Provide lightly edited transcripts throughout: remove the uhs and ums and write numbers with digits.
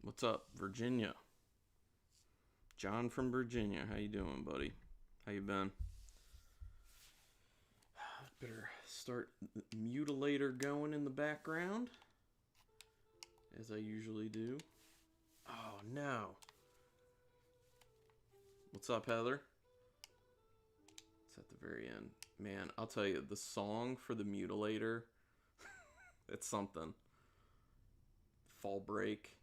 What's up, Virginia? John from Virginia. How you doing, buddy? How you been? Better start Mutilator going in the background, as I usually do. Oh, no. What's up, Heather? It's at the very end. Man, I'll tell you, the song for the Mutilator, it's something. Fall Break.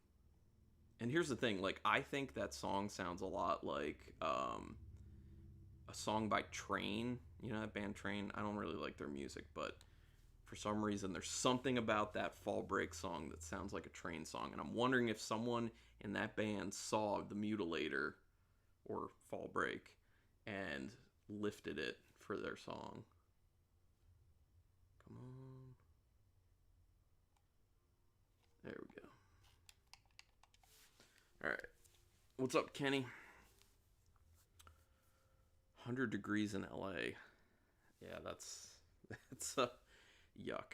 And here's the thing, like, I think that song sounds a lot like a song by Train. You know that band Train? I don't really like their music, but for some reason there's something about that Fall Break song that sounds like a Train song. And I'm wondering if someone in that band saw the Mutilator or Fall Break and lifted it for their song. Come on. There we go. All right. What's up, Kenny? 100 degrees in LA. Yeah, that's yuck.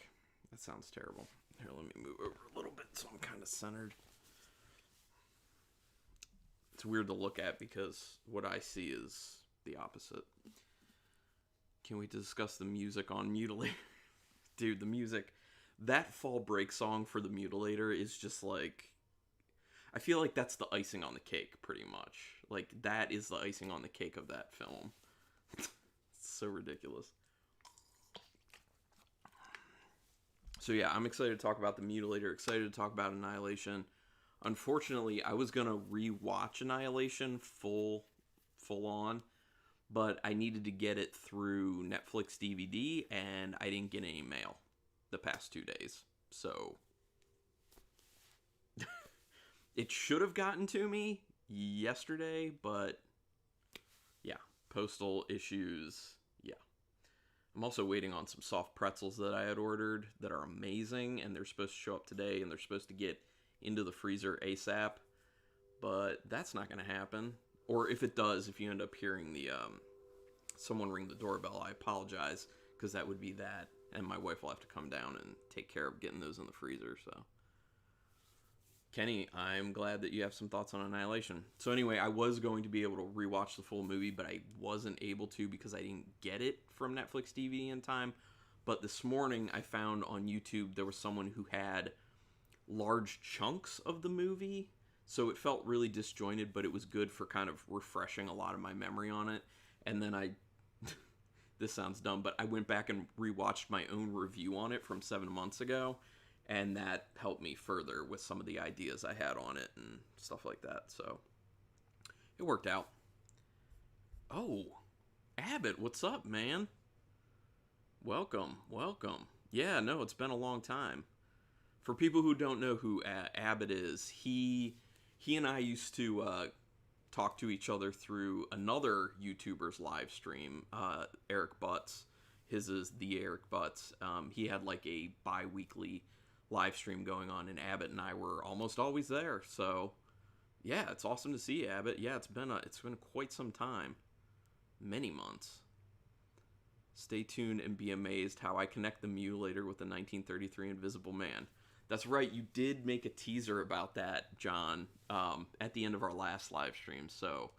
That sounds terrible. Here, let me move over a little bit so I'm kind of centered. It's weird to look at because what I see is the opposite. Can we discuss the music on Mutilator? Dude, the music, that Fall Break song for the Mutilator is just like, I feel like that's the icing on the cake, pretty much. Like, that is the icing on the cake of that film. It's so ridiculous. So yeah, I'm excited to talk about the Mutilator, excited to talk about Annihilation. Unfortunately, I was going to re-watch Annihilation full on, but I needed to get it through Netflix DVD, and I didn't get any mail the past 2 days. So it should have gotten to me yesterday, but yeah, postal issues. Yeah. I'm also waiting on some soft pretzels that I had ordered that are amazing, and they're supposed to show up today, and they're supposed to get into the freezer ASAP, but that's not going to happen. Or if it does, if you end up hearing the someone ring the doorbell, I apologize, because that would be that, and my wife will have to come down and take care of getting those in the freezer. So Kenny, I'm glad that you have some thoughts on Annihilation. So anyway, I was going to be able to rewatch the full movie, but I wasn't able to because I didn't get it from Netflix DVD in time. But this morning I found on YouTube there was someone who had large chunks of the movie, so it felt really disjointed, but it was good for kind of refreshing a lot of my memory on it. And then this sounds dumb, but I went back and rewatched my own review on it from 7 months ago, and that helped me further with some of the ideas I had on it and stuff like that. So it worked out. Oh, Abbott, what's up, man? Welcome. Yeah, no, it's been a long time. For people who don't know who Abbott is, he and I used to talk to each other through another YouTuber's live stream, Eric Butts. His is the Eric Butts. He had like a bi-weekly live stream going on, and Abbott and I were almost always there. So yeah, it's awesome to see Abbott. Yeah, it's been quite some time, many months. Stay tuned and be amazed how I connect the Mutilator with the 1933 Invisible Man. That's right, you did make a teaser about that, John, at the end of our last live stream. So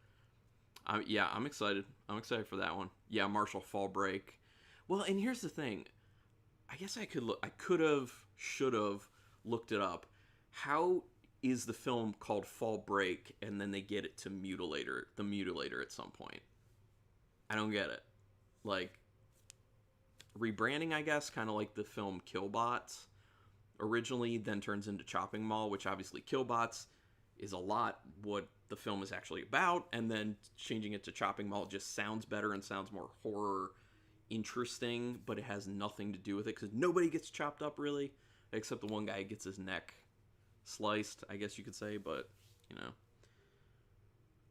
yeah, I'm excited. I'm excited for that one. Yeah, Marshall Fall Break. Well, and here's the thing. I guess I should have looked it up. How is the film called Fall Break, and then they get it to the Mutilator at some point? I don't get it. Like, rebranding, I guess, kind of like the film Killbots originally, then turns into Chopping Mall, which obviously Killbots is a lot what the film is actually about, and then changing it to Chopping Mall just sounds better and sounds more horror interesting, but it has nothing to do with it because nobody gets chopped up really, except the one guy gets his neck sliced, I guess you could say. But you know,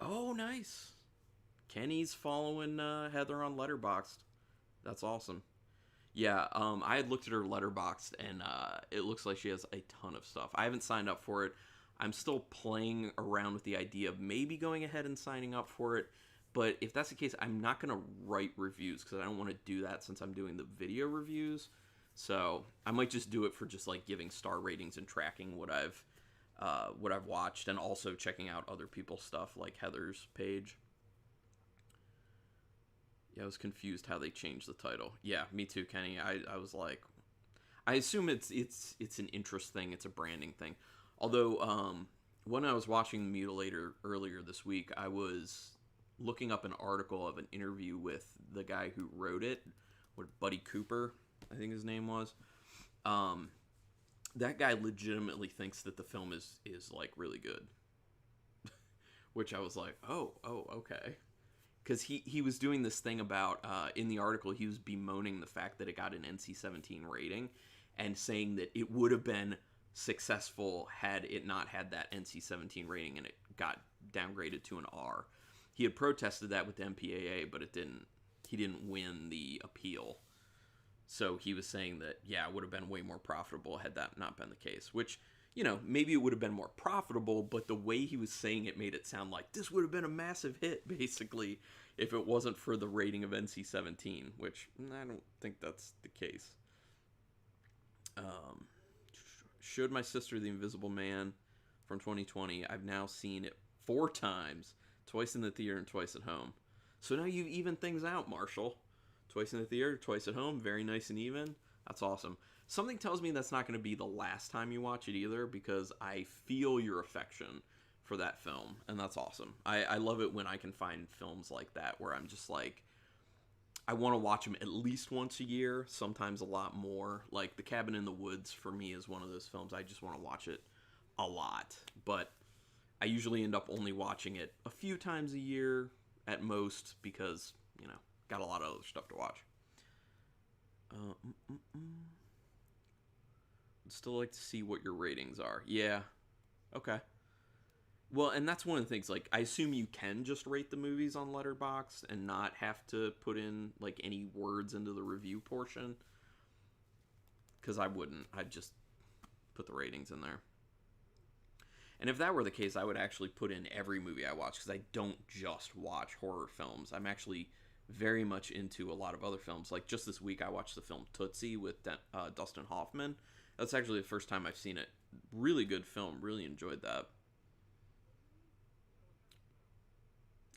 oh, nice. Kenny's following Heather on Letterboxd. That's awesome. Yeah, I had looked at her Letterboxd, and it looks like she has a ton of stuff. I haven't signed up for it. I'm still playing around with the idea of maybe going ahead and signing up for it. But if that's the case, I'm not going to write reviews because I don't want to do that since I'm doing the video reviews. So I might just do it for just like giving star ratings and tracking what I've what I've watched, and also checking out other people's stuff like Heather's page. Yeah, I was confused how they changed the title. Yeah, me too, Kenny. I was like, I assume it's an interest thing. It's a branding thing. Although, when I was watching the Mutilator earlier this week, I was looking up an article of an interview with the guy who wrote it, what Buddy Cooper, I think his name was. That guy legitimately thinks that the film is like really good, which I was like, oh, okay. Because he was doing this thing about, in the article, he was bemoaning the fact that it got an NC-17 rating and saying that it would have been successful had it not had that NC-17 rating and it got downgraded to an R. He had protested that with the MPAA, but he didn't win the appeal. So he was saying that, yeah, it would have been way more profitable had that not been the case, which, maybe it would have been more profitable, but the way he was saying it made it sound like this would have been a massive hit, basically, if it wasn't for the rating of NC-17, which I don't think that's the case. Showed my sister The Invisible Man from 2020. I've now seen it 4 times, twice in the theater and twice at home. So now you've evened things out, Marshall. Twice in the theater, twice at home, very nice and even. That's awesome. Something tells me that's not going to be the last time you watch it either, because I feel your affection for that film, and that's awesome. I love it when I can find films like that where I'm just like, I want to watch them at least once a year, sometimes a lot more. Like The Cabin in the Woods for me is one of those films I just want to watch it a lot, but I usually end up only watching it a few times a year at most because, got a lot of other stuff to watch. Would still like to see what your ratings are. Yeah. Okay. Well, and that's one of the things, like, I assume you can just rate the movies on Letterboxd and not have to put in, like, any words into the review portion. Because I wouldn't. I'd just put the ratings in there. And if that were the case, I would actually put in every movie I watch, because I don't just watch horror films. I'm actually very much into a lot of other films. Like, just this week, I watched the film Tootsie with Dustin Hoffman. That's actually the first time I've seen it. Really good film. Really enjoyed that.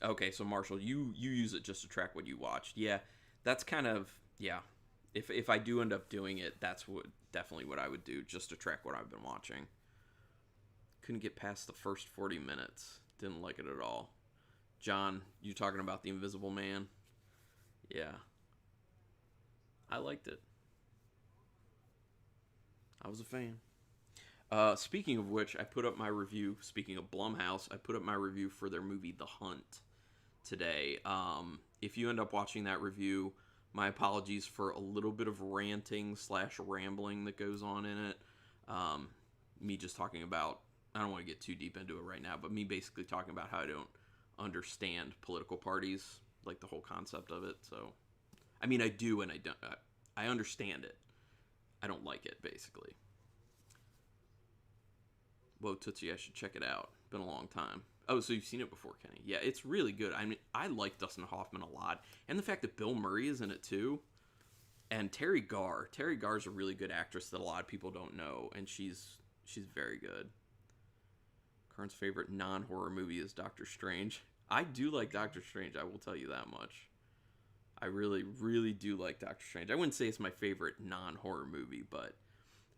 Okay, so Marshall, you use it just to track what you watched. Yeah, that's kind of, yeah. If I do end up doing it, that's definitely what I would do, just to track what I've been watching. Couldn't get past the first 40 minutes. Didn't like it at all. John, you talking about The Invisible Man? Yeah. I liked it. I was a fan. Speaking of which, I put up my review. Speaking of Blumhouse, I put up my review for their movie The Hunt today. If you end up watching that review, my apologies for a little bit of ranting / rambling that goes on in it. Me just talking about, I don't want to get too deep into it right now, but me basically talking about how I don't understand political parties, like the whole concept of it. So, I mean, I do and I don't. I understand it. I don't like it, basically. Whoa, Tootsie, I should check it out. Been a long time. Oh, so you've seen it before, Kenny. Yeah, it's really good. I mean, I like Dustin Hoffman a lot. And the fact that Bill Murray is in it, too. And Terry Garr. Terry Garr's a really good actress that a lot of people don't know. And she's very good. Karn's favorite non-horror movie is Doctor Strange. I do like Doctor Strange, I will tell you that much. I really, really do like Doctor Strange. I wouldn't say it's my favorite non-horror movie, but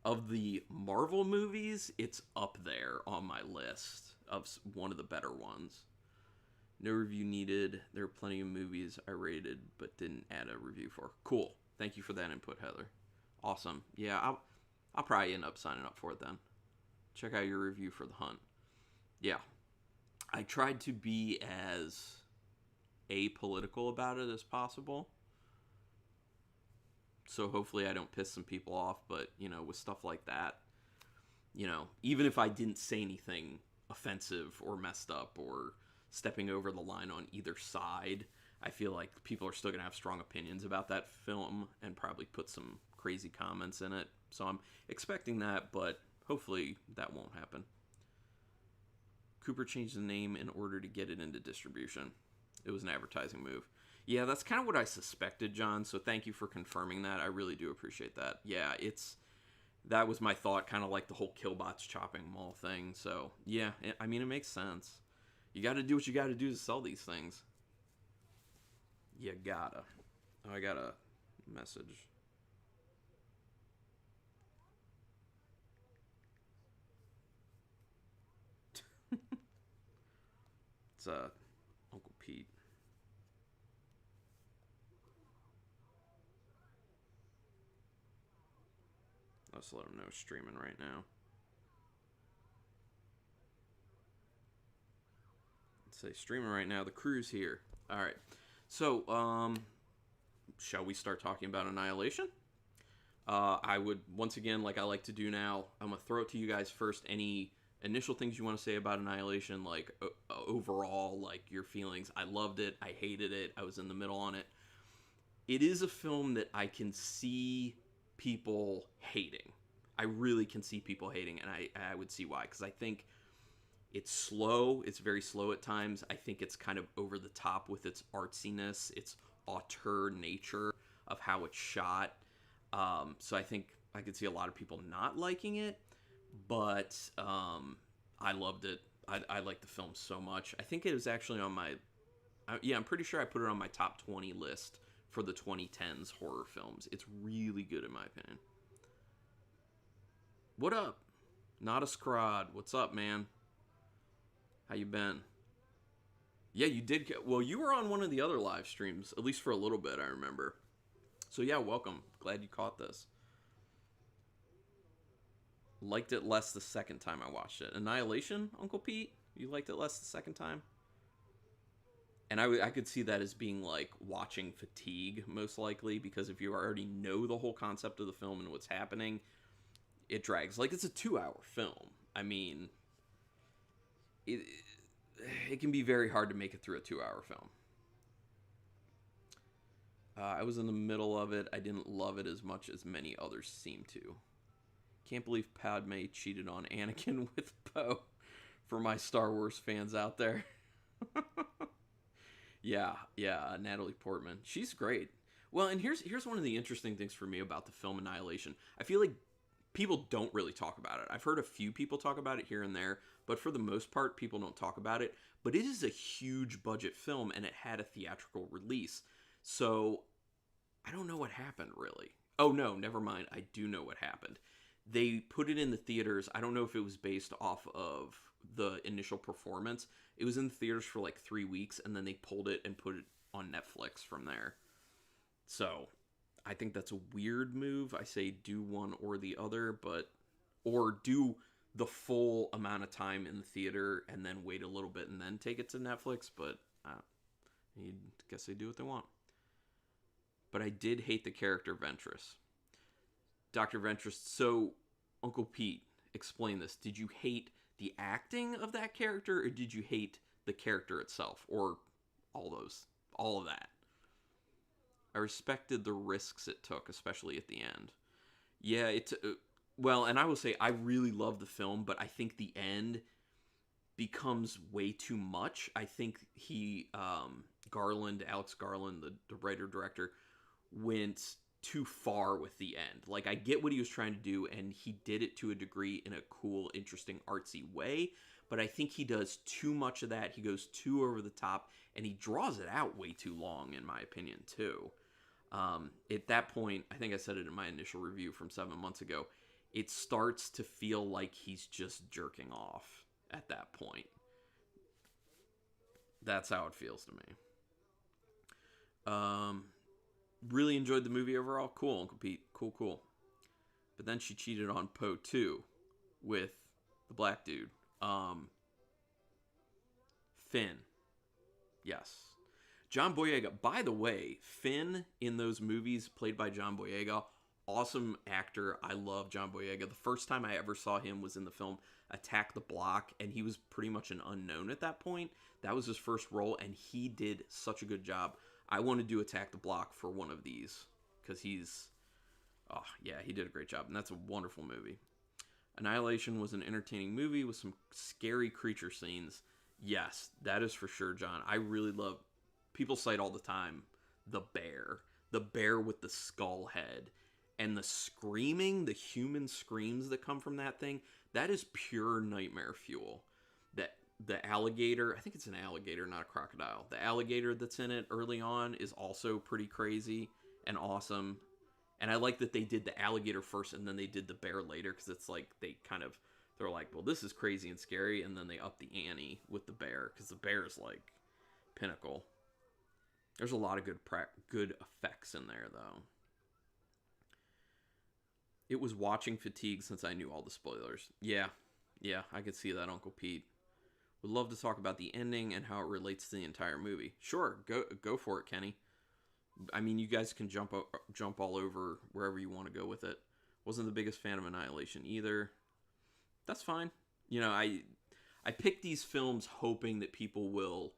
of the Marvel movies, it's up there on my list of one of the better ones. No review needed. There are plenty of movies I rated but didn't add a review for. Cool. Thank you for that input, Heather. Awesome. Yeah, I'll probably end up signing up for it then. Check out your review for The Hunt. Yeah. I tried to be as apolitical about it as possible. So hopefully I don't piss some people off, but, with stuff like that, even if I didn't say anything offensive or messed up or stepping over the line on either side, I feel like people are still going to have strong opinions about that film and probably put some crazy comments in it. So I'm expecting that, but hopefully that won't happen. Cooper changed the name in order to get it into distribution. It was an advertising move. Yeah, that's kind of what I suspected, John, so thank you for confirming that. I really do appreciate that. Yeah, That was my thought, kind of like the whole killbots chopping them all thing. So yeah, I mean, it makes sense. You got to do what you got to do to sell these things. You gotta. Oh, I got a message. It's Uncle Pete. Let's let him know streaming right now. Let's say streaming right now. The crew's here. All right. So, shall we start talking about Annihilation? I would, once again, like I like to do now, I'm going to throw it to you guys first. Any initial things you want to say about Annihilation, like overall, like your feelings? I loved it. I hated it. I was in the middle on it. It is a film that I can see people hating. I really can see people hating, and I would see why. Because I think it's slow. It's very slow at times. I think it's kind of over the top with its artsiness, its auteur nature of how it's shot. So I think I could see a lot of people not liking it, but I loved it. I liked the film so much. I think it was actually on my, I'm pretty sure I put it on my top 20 list for the 2010s horror films. It's really good in my opinion. What up? Not a scrod. What's up, man? How you been? Yeah, you did. Well, you were on one of the other live streams, at least for a little bit, I remember. So yeah, welcome. Glad you caught this. Liked it less the second time I watched it. Annihilation, Uncle Pete? You liked it less the second time? And I could see that as being like watching fatigue, most likely, because if you already know the whole concept of the film and what's happening, it drags. Like, it's a 2-hour film. I mean, it can be very hard to make it through a 2-hour film. I was in the middle of it. I didn't love it as much as many others seem to. Can't believe Padme cheated on Anakin with Poe. For my Star Wars fans out there. Yeah, Natalie Portman. She's great. Well, and here's one of the interesting things for me about the film Annihilation. I feel like people don't really talk about it. I've heard a few people talk about it here and there, but for the most part, people don't talk about it. But it is a huge budget film, and it had a theatrical release. So, I don't know what happened, really. Oh, no, never mind. I do know what happened. They put it in the theaters. I don't know if it was based off of the initial performance. It was in the theaters for like 3 weeks, and then they pulled it and put it on Netflix from there. So, I think that's a weird move. I say do one or the other, but... Or do the full amount of time in the theater and then wait a little bit and then take it to Netflix, but I guess they do what they want. But I did hate the character Ventress. Dr. Ventress, so Uncle Pete, explain this. Did you hate the acting of that character, or did you hate the character itself, or all of that? I respected the risks it took, especially at the end. Yeah, well, and I will say I really love the film, but I think the end becomes way too much. I think Alex Garland, the writer-director, went too far with the end. Like, I get what he was trying to do, and he did it to a degree in a cool, interesting, artsy way, but I think he does too much of that. He goes too over the top, and he draws it out way too long, in my opinion, too. At that point, I think I said it in my initial review from 7 months ago, it starts to feel like he's just jerking off at that point. That's how it feels to me. Really enjoyed the movie overall. Cool, Uncle Pete. Cool. But then she cheated on Poe too with the black dude. Finn. Yes. John Boyega. By the way, Finn in those movies played by John Boyega. Awesome actor. I love John Boyega. The first time I ever saw him was in the film Attack the Block, and he was pretty much an unknown at that point. That was his first role, and he did such a good job. I want to do Attack the Block for one of these, because he did a great job, and that's a wonderful movie. Annihilation was an entertaining movie with some scary creature scenes. Yes, that is for sure, John. I really love, people cite all the time, the bear with the skull head. And the screaming, the human screams that come from that thing, that is pure nightmare fuel. That the alligator, I think it's an alligator, not a crocodile. The alligator that's in it early on is also pretty crazy and awesome. And I like that they did the alligator first and then they did the bear later, because it's like they're like, well, this is crazy and scary, and then they up the ante with the bear, because the bear is like pinnacle. There's a lot of good effects in there, though. It was watching fatigue since I knew all the spoilers. Yeah, I could see that, Uncle Pete. Would love to talk about the ending and how it relates to the entire movie. Sure, go for it, Kenny. I mean, you guys can jump all over wherever you want to go with it. Wasn't the biggest fan of Annihilation either. That's fine. You know, I picked these films hoping that people will,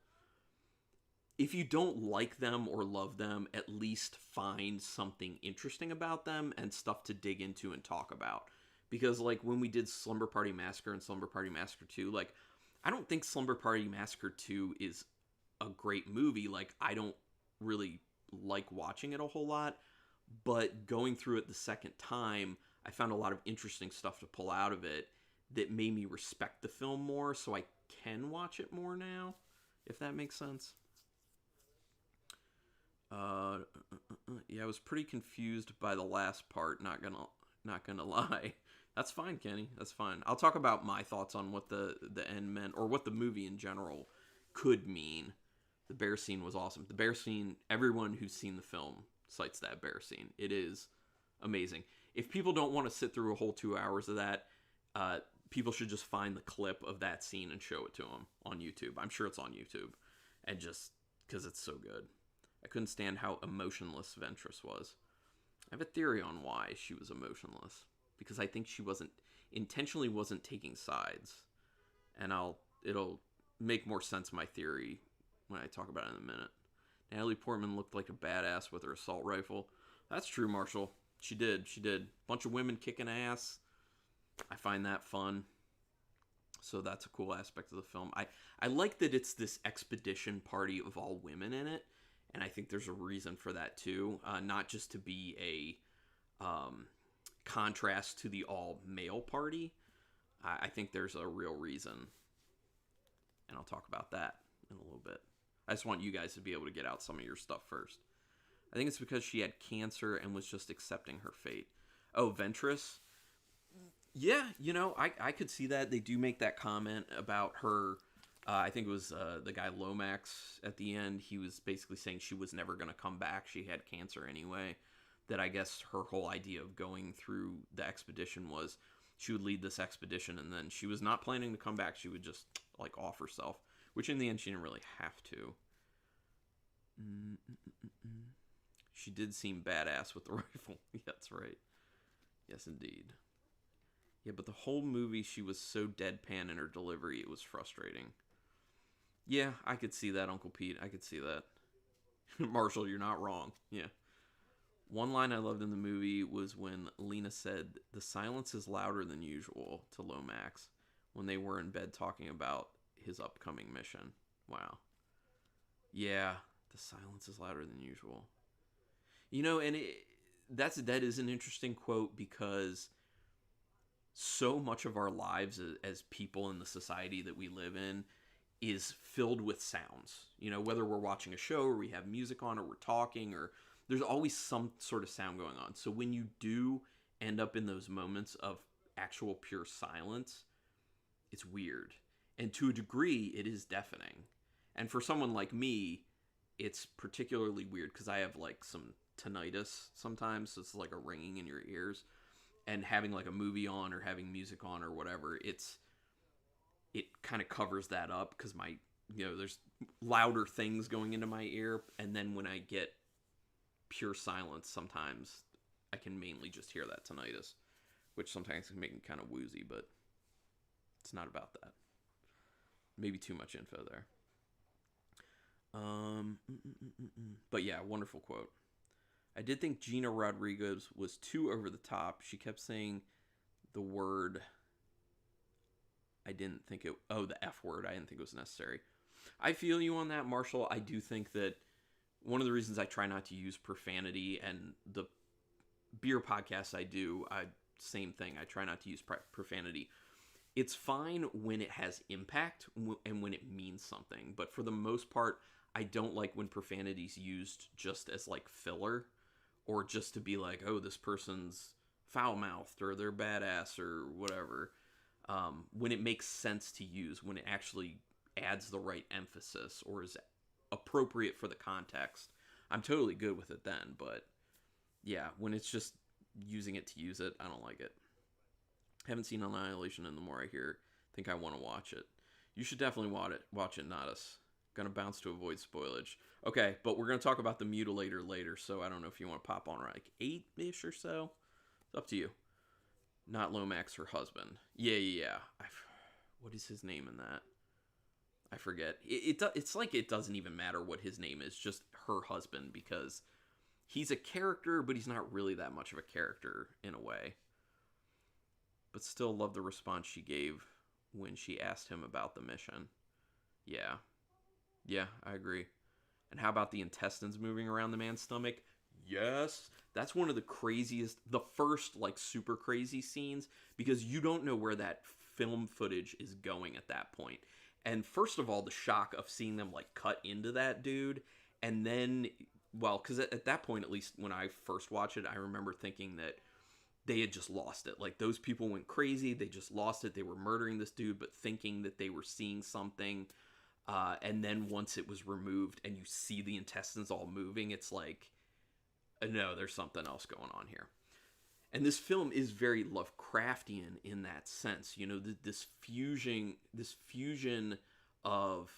if you don't like them or love them, at least find something interesting about them and stuff to dig into and talk about. Because, like, when we did Slumber Party Massacre and Slumber Party Massacre 2, like, I don't think Slumber Party Massacre 2 is a great movie. Like, I don't really like watching it a whole lot. But going through it the second time, I found a lot of interesting stuff to pull out of it that made me respect the film more, so I can watch it more now, if that makes sense. Yeah, I was pretty confused by the last part. Not gonna lie. That's fine, Kenny. That's fine. I'll talk about my thoughts on what the end meant, or what the movie in general could mean. The bear scene was awesome. The bear scene. Everyone who's seen the film cites that bear scene. It is amazing. If people don't want to sit through a whole 2 hours of that, people should just find the clip of that scene and show it to them on YouTube. I'm sure it's on YouTube, and just because it's so good. I couldn't stand how emotionless Ventress was. I have a theory on why she was emotionless, because I think she intentionally wasn't taking sides, and it'll make more sense, my theory, when I talk about it in a minute. Natalie Portman looked like a badass with her assault rifle. That's true, Marshall. She did. Bunch of women kicking ass. I find that fun. So that's a cool aspect of the film. I like that it's this expedition party of all women in it. And I think there's a reason for that too. Not just to be a contrast to the all-male party. I think there's a real reason. And I'll talk about that in a little bit. I just want you guys to be able to get out some of your stuff first. I think it's because she had cancer and was just accepting her fate. Oh, Ventress? Yeah, you know, I could see that. They do make that comment about her. I think it was the guy Lomax at the end. He was basically saying she was never going to come back. She had cancer anyway. That I guess her whole idea of going through the expedition was she would lead this expedition, and then she was not planning to come back. She would just, like, off herself. Which in the end she didn't really have to. She did seem badass with the rifle. Yeah, that's right. Yes, indeed. Yeah, but the whole movie she was so deadpan in her delivery, it was frustrating. Yeah, I could see that, Uncle Pete. I could see that. Marshall, you're not wrong. Yeah. One line I loved in the movie was when Lena said, "The silence is louder than usual," to Lomax when they were in bed talking about his upcoming mission. Wow. Yeah, the silence is louder than usual. You know, and that is an interesting quote, because so much of our lives as people in the society that we live in is filled with sounds. You know, whether we're watching a show or we have music on or we're talking, or there's always some sort of sound going on. So when you do end up in those moments of actual pure silence, it's weird. And to a degree, it is deafening. And for someone like me, it's particularly weird because I have like some tinnitus sometimes. So it's like a ringing in your ears. And having like a movie on or having music on or whatever, it kind of covers that up, because there's louder things going into my ear. And then when I get pure silence, sometimes I can mainly just hear that tinnitus, which sometimes can make me kind of woozy, but it's not about that. Maybe too much info there. But yeah, wonderful quote. I did think Gina Rodriguez was too over the top. She kept saying the word. The F word. I didn't think it was necessary. I feel you on that, Marshall. I do think that one of the reasons I try not to use profanity and the beer podcasts I do, same thing. I try not to use profanity. It's fine when it has impact and when it means something, but for the most part, I don't like when profanity's used just as like filler, or just to be like, oh, this person's foul mouthed or they're badass or whatever. When it makes sense to use, when it actually adds the right emphasis or is appropriate for the context, I'm totally good with it then. But yeah, when it's just using it to use it, I don't like it. Haven't seen Annihilation, and the more I hear, think I want to watch it. You should definitely watch it, Nadas. Gonna bounce to avoid spoilage. Okay, but we're gonna talk about the Mutilator later, so I don't know if you want to pop on like 8-ish or so. It's up to you. Not Lomax, her husband. Yeah. What is his name in that? I forget. It's like it doesn't even matter what his name is, just her husband, because he's a character, but he's not really that much of a character in a way. But still love the response she gave when she asked him about the mission. Yeah, I agree. And how about the intestines moving around the man's stomach? Yes. That's one of the craziest, the first like super crazy scenes, because you don't know where that film footage is going at that point. And first of all, the shock of seeing them like cut into that dude, and then, well, because at that point, at least when I first watched it, I remember thinking that they had just lost it. Like, those people went crazy. They just lost it. They were murdering this dude, but thinking that they were seeing something. And then once it was removed and you see the intestines all moving, it's like, no, there's something else going on here. And this film is very Lovecraftian in that sense. You know, this fusion of,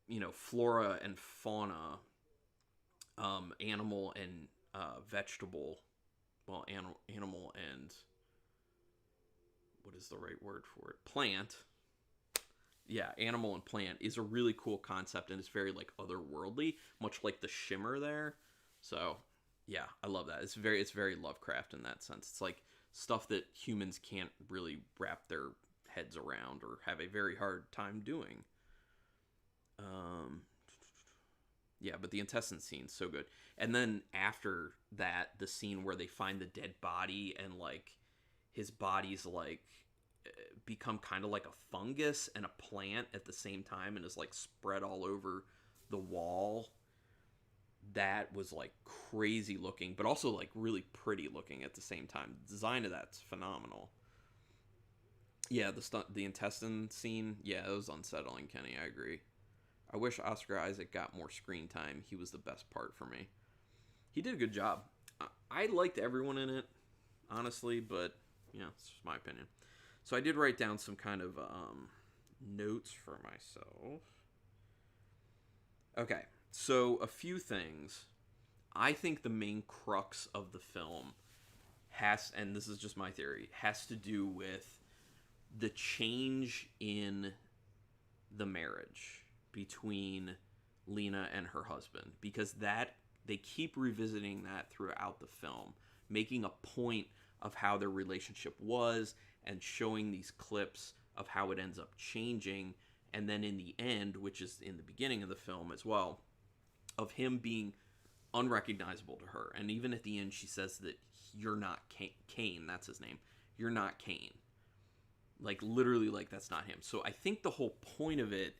you know, flora and fauna, animal and vegetable. Well, animal and, what is the right word for it? Plant. Yeah, animal and plant is a really cool concept, and it's very like otherworldly, much like the shimmer there. So yeah, I love that. It's very Lovecraft in that sense. It's like stuff that humans can't really wrap their heads around or have a very hard time doing. Yeah, but the intestine scene's so good. And then after that, the scene where they find the dead body and like his body's like become kind of like a fungus and a plant at the same time and is like spread all over the wall. That was like crazy looking, but also like really pretty looking at the same time. The design of that's phenomenal. Yeah, the intestine scene, yeah, it was unsettling, Kenny. I agree. I wish Oscar Isaac got more screen time. He was the best part for me. He did a good job. I liked everyone in it, honestly, but yeah, it's just my opinion. So I did write down some kind of notes for myself. Okay, so a few things. I think the main crux of the film has, and this is just my theory, has to do with the change in the marriage between Lena and her husband, because that they keep revisiting that throughout the film, making a point of how their relationship was and showing these clips of how it ends up changing, and then in the end, which is in the beginning of the film as well, of him being unrecognizable to her. And even at the end she says that you're not Kane, that's his name. You're not Kane. Like literally, like that's not him. So I think the whole point of it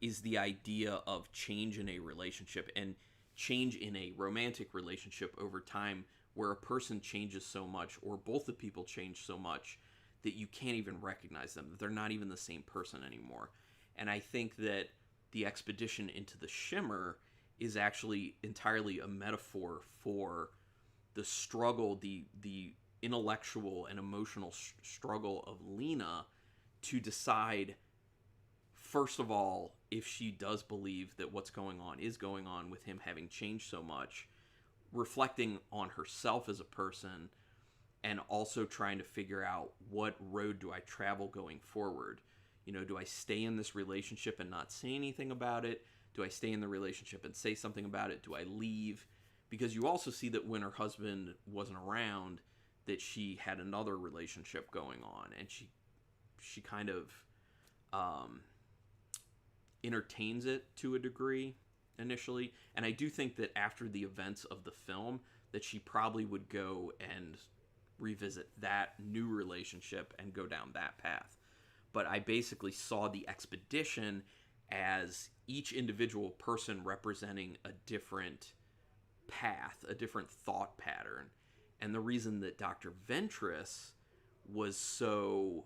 is the idea of change in a relationship and change in a romantic relationship over time, where a person changes so much, or both the people change so much, that you can't even recognize them. They're not even the same person anymore. And I think that the expedition into the Shimmer is actually entirely a metaphor for the struggle, the intellectual and emotional struggle of Lena to decide, first of all, if she does believe that what's going on is going on with him having changed so much, reflecting on herself as a person, and also trying to figure out, what road do I travel going forward? You know, do I stay in this relationship and not say anything about it? Do I stay in the relationship and say something about it? Do I leave? Because you also see that when her husband wasn't around, that she had another relationship going on, and she kind of entertains it to a degree initially. And I do think that after the events of the film, that she probably would go and revisit that new relationship and go down that path. But I basically saw the expedition as each individual person representing a different path, a different thought pattern. And the reason that Dr. Ventress was so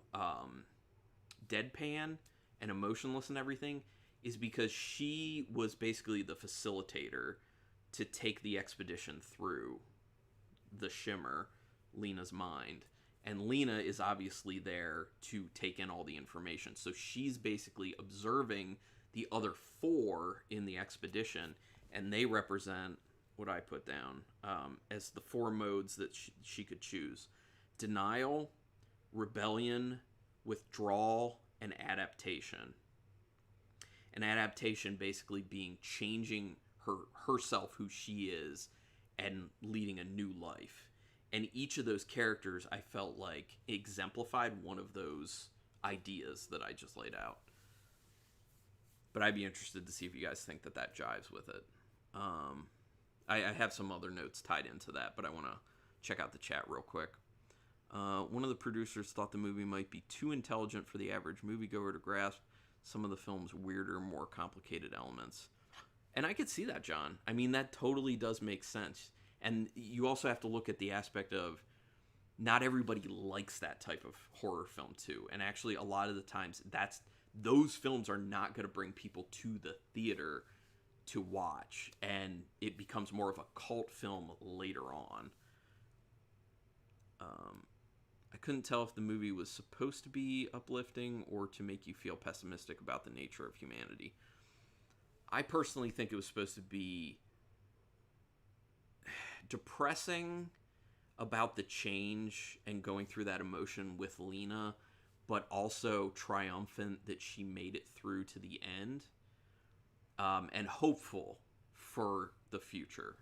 deadpan and emotionless and everything is because she was basically the facilitator to take the expedition through the Shimmer, Lena's mind. And Lena is obviously there to take in all the information. So she's basically observing the other four in the expedition, and they represent what I put down as the four modes that she could choose: denial, rebellion, withdrawal, and adaptation. And adaptation basically being changing herself, who she is, and leading a new life. And each of those characters, I felt like, exemplified one of those ideas that I just laid out. But I'd be interested to see if you guys think that that jives with it. I have some other notes tied into that, but I want to check out the chat real quick. One of the producers thought the movie might be too intelligent for the average moviegoer to grasp some of the film's weirder, more complicated elements. And I could see that, John. I mean, that totally does make sense. And you also have to look at the aspect of not everybody likes that type of horror film, too. And actually, a lot of the times, those films are not going to bring people to the theater to watch. And it becomes more of a cult film later on. I couldn't tell if the movie was supposed to be uplifting or to make you feel pessimistic about the nature of humanity. I personally think it was supposed to be depressing about the change and going through that emotion with Lena, but also triumphant that she made it through to the end, and hopeful for the future.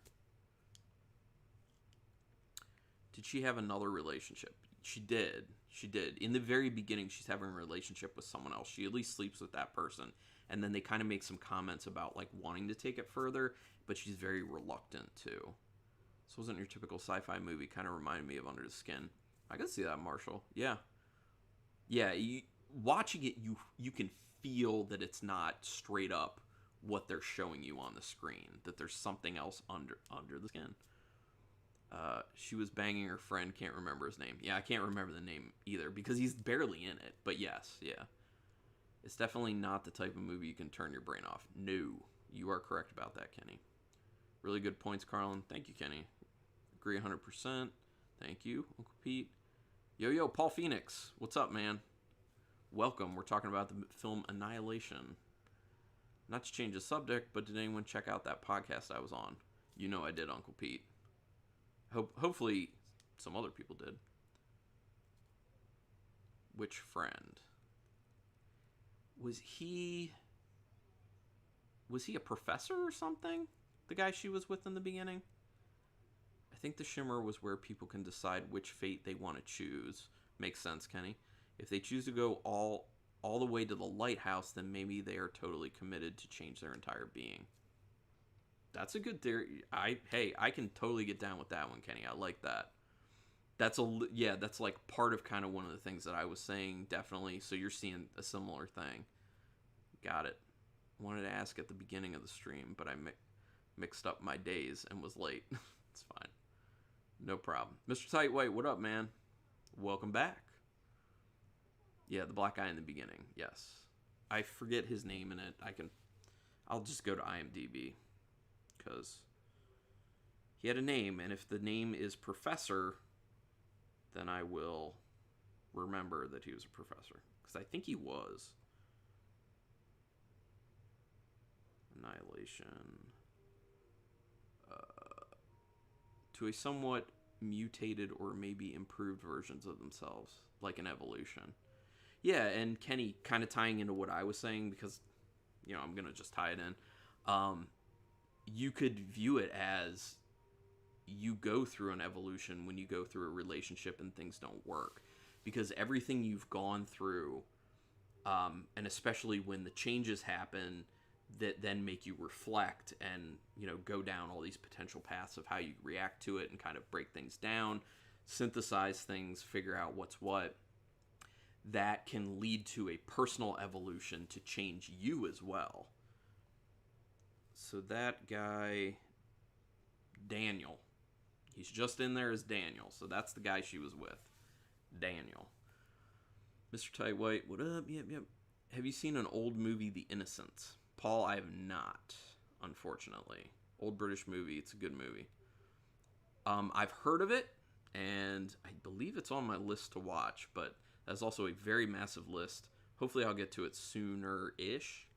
Did she have another relationship? She did. She did. In the very beginning, she's having a relationship with someone else. She at least sleeps with that person. And then they kind of make some comments about, like, wanting to take it further, but she's very reluctant to. This wasn't your typical sci-fi movie. Kind of reminded me of Under the Skin. I can see that, Marshall. Yeah. Yeah, watching it, you can feel that it's not straight up what they're showing you on the screen. That there's something else under the skin. She was banging her friend, can't remember his name. Yeah, I can't remember the name either, because he's barely in it. But yes, yeah. It's definitely not the type of movie you can turn your brain off. No, you are correct about that, Kenny. Really good points, Carlin. Thank you, Kenny. Agree 100%. Thank you, Uncle Pete. Yo, Paul Phoenix. What's up, man? Welcome. We're talking about the film Annihilation. Not to change the subject, but did anyone check out that podcast I was on? You know I did, Uncle Pete. Hopefully some other people did. Which friend? Was he a professor or something? The guy she was with in the beginning? I think the Shimmer was where people can decide which fate they want to choose. Makes sense, Kenny. If they choose to go all the way to the lighthouse, then maybe they are totally committed to change their entire being. That's a good theory. I can totally get down with that one, Kenny. I like that. That's like part of kind of one of the things that I was saying, definitely. So you're seeing a similar thing. Got it. Wanted to ask at the beginning of the stream, but I mixed up my days and was late. It's fine. No problem. Mr. Tightwhite, what up, man? Welcome back. Yeah, the black guy in the beginning. Yes. I forget his name in it. I'll just go to IMDb. Because he had a name, and if the name is Professor, then I will remember that he was a professor. Because I think he was. Annihilation. To a somewhat mutated or maybe improved versions of themselves, like an evolution. Yeah, and Kenny, kind of tying into what I was saying, because, I'm going to just tie it in. You could view it as you go through an evolution when you go through a relationship and things don't work. Because everything you've gone through, and especially when the changes happen that then make you reflect and, go down all these potential paths of how you react to it and kind of break things down, synthesize things, figure out what's what. That can lead to a personal evolution to change you as well. So that guy, Daniel, he's just in there as Daniel. So that's the guy she was with, Daniel. Mr. Tight White, what up? Yep. Have you seen an old movie, The Innocents? Paul, I have not, unfortunately. Old British movie. It's a good movie. I've heard of it, and I believe it's on my list to watch, but that's also a very massive list. Hopefully I'll get to it sooner-ish.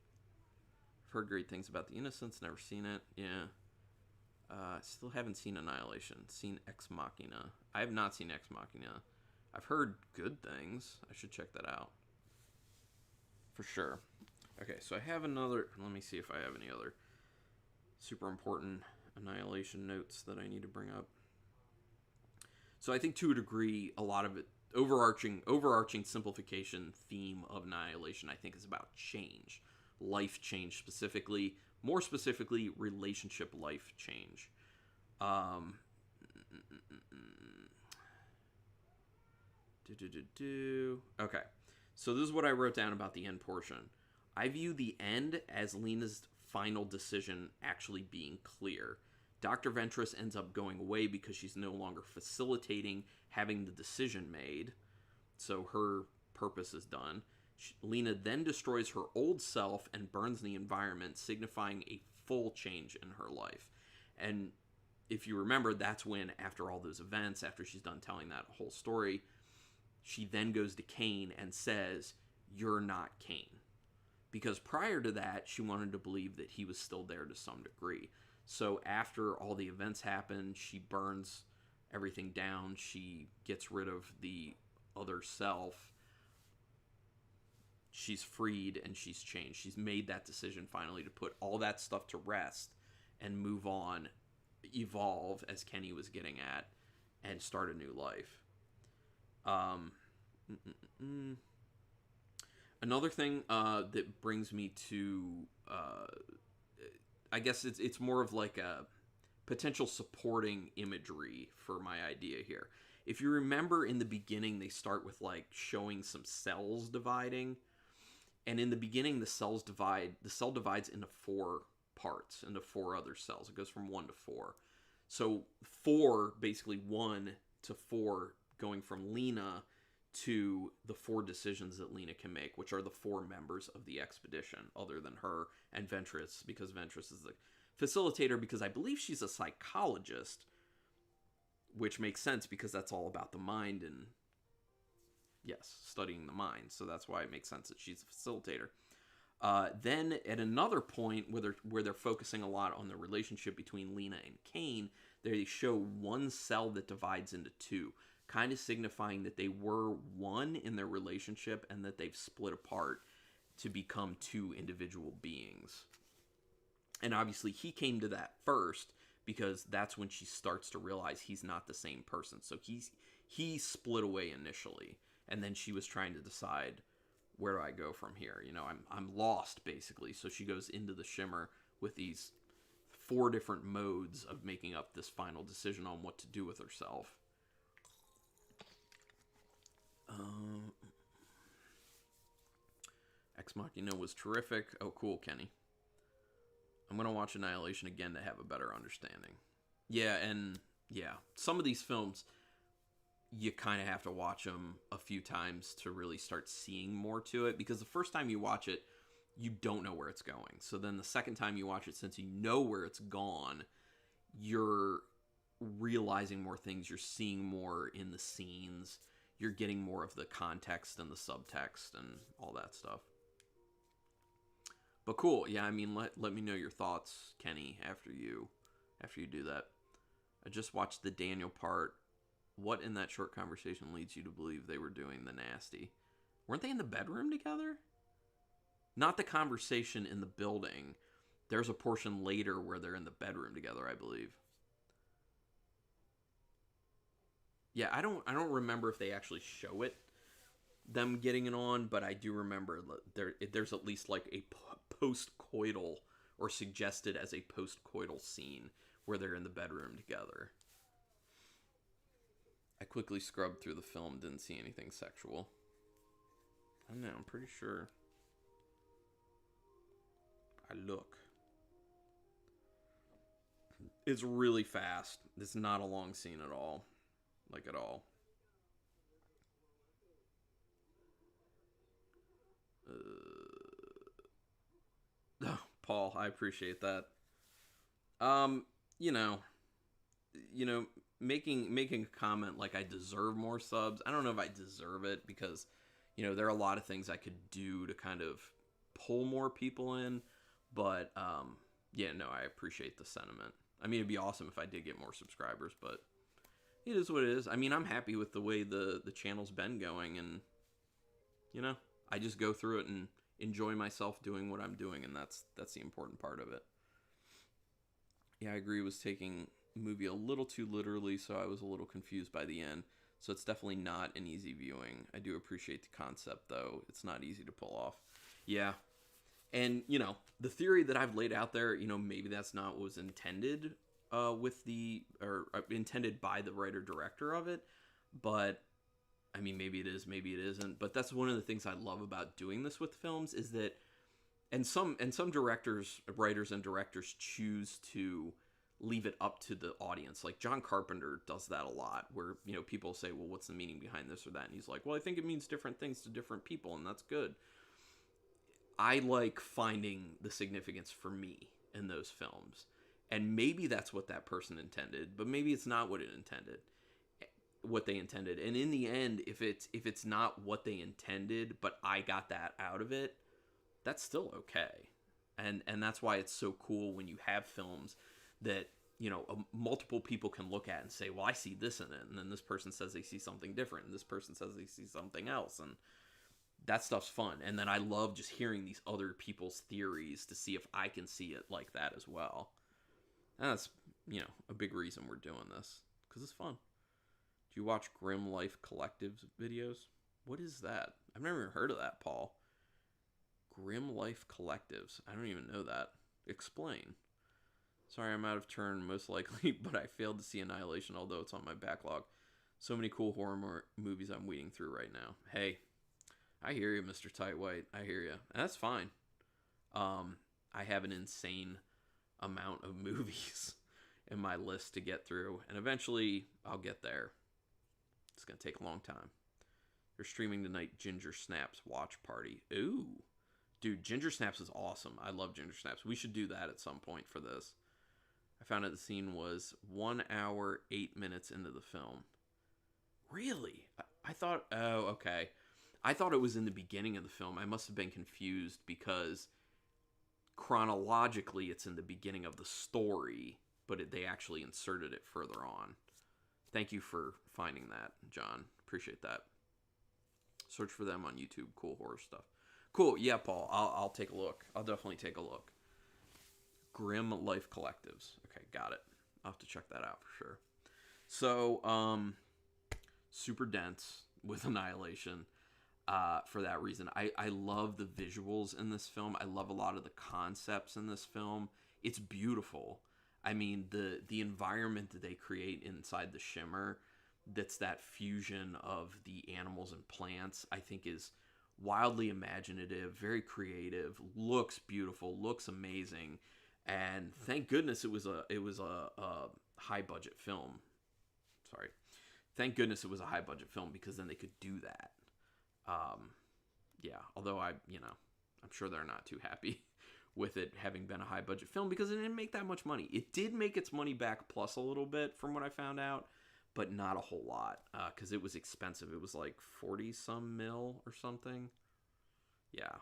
I've heard great things about The Innocents, never seen it. Yeah. Still haven't seen Annihilation. Seen Ex Machina. I have not seen Ex Machina. I've heard good things. I should check that out. For sure. Okay, so I have another... Let me see if I have any other super important Annihilation notes that I need to bring up. So I think to a degree, a lot of it, overarching simplification theme of Annihilation, I think, is about change. Life change specifically. More specifically, relationship life change. Okay. So this is what I wrote down about the end portion. I view the end as Lena's final decision actually being clear. Dr. Ventress ends up going away because she's no longer facilitating having the decision made. So her purpose is done. Lena then destroys her old self and burns the environment, signifying a full change in her life. And if you remember, that's when, after all those events, after she's done telling that whole story, she then goes to Kane and says, "You're not Kane." Because prior to that, she wanted to believe that he was still there to some degree. So after all the events happen, she burns everything down. She gets rid of the other self. She's freed and she's changed. She's made that decision finally to put all that stuff to rest and move on, evolve, as Kenny was getting at, and start a new life. Another thing that brings me to, I guess it's more of like a potential supporting imagery for my idea here. If you remember in the beginning, they start with like showing some cells dividing. And in the beginning, the cell divides into 4 parts, into 4 other cells. It goes from 1 to 4. So 4, basically 1 to 4, going from Lena to the 4 decisions that Lena can make, which are the 4 members of the expedition, other than her and Ventress, because Ventress is the facilitator, because I believe she's a psychologist, which makes sense because that's all about the mind and, yes, studying the mind. So that's why it makes sense that she's a facilitator. Then at another point where they're focusing a lot on the relationship between Lena and Kane, they show one cell that divides into 2, kind of signifying that they were one in their relationship and that they've split apart to become 2 individual beings. And obviously he came to that first because that's when she starts to realize he's not the same person. So he split away initially, and then she was trying to decide, where do I go from here? I'm lost, basically. So she goes into the Shimmer with these 4 different modes of making up this final decision on what to do with herself. Ex Machina was terrific. Oh, cool, Kenny. I'm going to watch Annihilation again to have a better understanding. Yeah, some of these films, you kind of have to watch them a few times to really start seeing more to it, because the first time you watch it, you don't know where it's going. So then the second time you watch it, since you know where it's gone, you're realizing more things, you're seeing more in the scenes, you're getting more of the context and the subtext and all that stuff. But cool, yeah, I mean, let me know your thoughts, Kenny, after you do that. I just watched the Daniel part. What in that short conversation leads you to believe they were doing the nasty? Weren't they in the bedroom together? Not the conversation in the building. There's a portion later where they're in the bedroom together, I believe. Yeah, I don't remember if they actually show it, them getting it on, but I do remember there's at least like a post-coital or suggested as a post-coital scene where they're in the bedroom together. I quickly scrubbed through the film, didn't see anything sexual. I don't know, I'm pretty sure. I look. It's really fast. It's not a long scene at all. Like, at all. Oh, Paul, I appreciate that. Um, you know, you know, making a comment like I deserve more subs. I don't know if I deserve it because, there are a lot of things I could do to kind of pull more people in, but yeah, no, I appreciate the sentiment. I mean, it'd be awesome if I did get more subscribers, but it is what it is. I mean, I'm happy with the way the channel's been going, and I just go through it and enjoy myself doing what I'm doing, and that's the important part of it. Yeah, I agree. It was taking the movie a little too literally, so I was a little confused by the end. So it's definitely not an easy viewing. I do appreciate the concept, though. It's not easy to pull off. Yeah. And, the theory that I've laid out there, maybe that's not what was intended intended by the writer-director of it. But, I mean, maybe it is, maybe it isn't. But that's one of the things I love about doing this with films is that, and some directors, writers and directors choose to leave it up to the audience. Like John Carpenter does that a lot, where people say, well, what's the meaning behind this or that, and he's like, well, I think it means different things to different people, and that's good. I like finding the significance for me in those films, and maybe that's what that person intended, but maybe it's not what they intended. And in the end, if it's not what they intended, but I got that out of it, that's still okay. And that's why it's so cool when you have films that, multiple people can look at and say, well, I see this in it. And then this person says they see something different. And this person says they see something else. And that stuff's fun. And then I love just hearing these other people's theories to see if I can see it like that as well. And that's, a big reason we're doing this. Because it's fun. Do you watch Grim Life Collective's videos? What is that? I've never even heard of that, Paul. Grim Life Collectives. I don't even know that. Explain. Sorry, I'm out of turn, most likely, but I failed to see Annihilation, although it's on my backlog. So many cool horror movies I'm weeding through right now. Hey, I hear you, Mr. Tightwhite. I hear you. And that's fine. I have an insane amount of movies in my list to get through, and eventually I'll get there. It's going to take a long time. They're streaming tonight Ginger Snaps Watch Party. Ooh. Dude, Ginger Snaps is awesome. I love Ginger Snaps. We should do that at some point for this. I found out the scene was 1 hour, 8 minutes into the film. Really? I thought, oh, okay. I thought it was in the beginning of the film. I must have been confused because chronologically it's in the beginning of the story, but they actually inserted it further on. Thank you for finding that, John. Appreciate that. Search for them on YouTube. Cool horror stuff. Cool. Yeah, Paul. I'll take a look. I'll definitely take a look. Grim Life Collectives. Okay, got it. I'll have to check that out for sure. So, super dense with Annihilation. For that reason, I love the visuals in this film. I love a lot of the concepts in this film. It's beautiful. I mean, the environment that they create inside the shimmer, that's that fusion of the animals and plants, I think is wildly imaginative, very creative, looks beautiful, looks amazing, and thank goodness it was a high budget film. Sorry, thank goodness it was a high budget film because then they could do that. Yeah, although I'm sure they're not too happy with it having been a high budget film because it didn't make that much money. It did make its money back plus a little bit from what I found out, but not a whole lot because it was expensive. It was like 40 some mil or something. Yeah.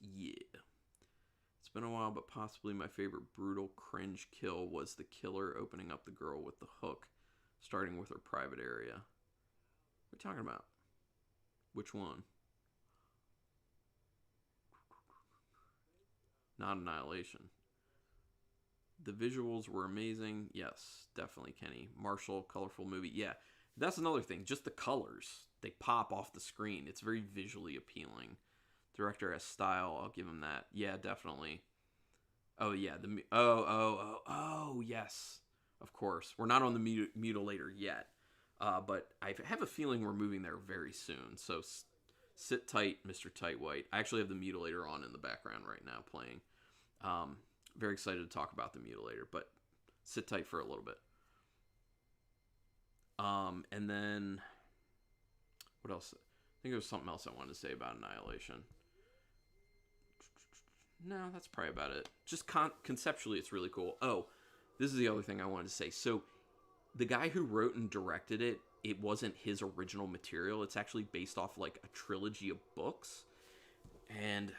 It's been a while, but possibly my favorite brutal cringe kill was the killer opening up the girl with the hook, starting with her private area. What are you talking about? Which one? Not Annihilation. The visuals were amazing. Yes, definitely, Kenny. Martial, colorful movie. Yeah, that's another thing. Just the colors. They pop off the screen. It's very visually appealing. Director has style. I'll give him that. Yeah, definitely. Oh yeah, oh yes, of course. We're not on the Mutilator yet, but I have a feeling we're moving there very soon. So sit tight, Mr. Tightwhite. I actually have the Mutilator on in the background right now playing. Um, Very excited to talk about the Mutilator, but sit tight for a little bit. And then what else? I think there was something else I wanted to say about Annihilation. No, that's probably about it. Just conceptually, it's really cool. Oh, this is the other thing I wanted to say. So, the guy who wrote and directed it, it wasn't his original material. It's actually based off like a trilogy of books. And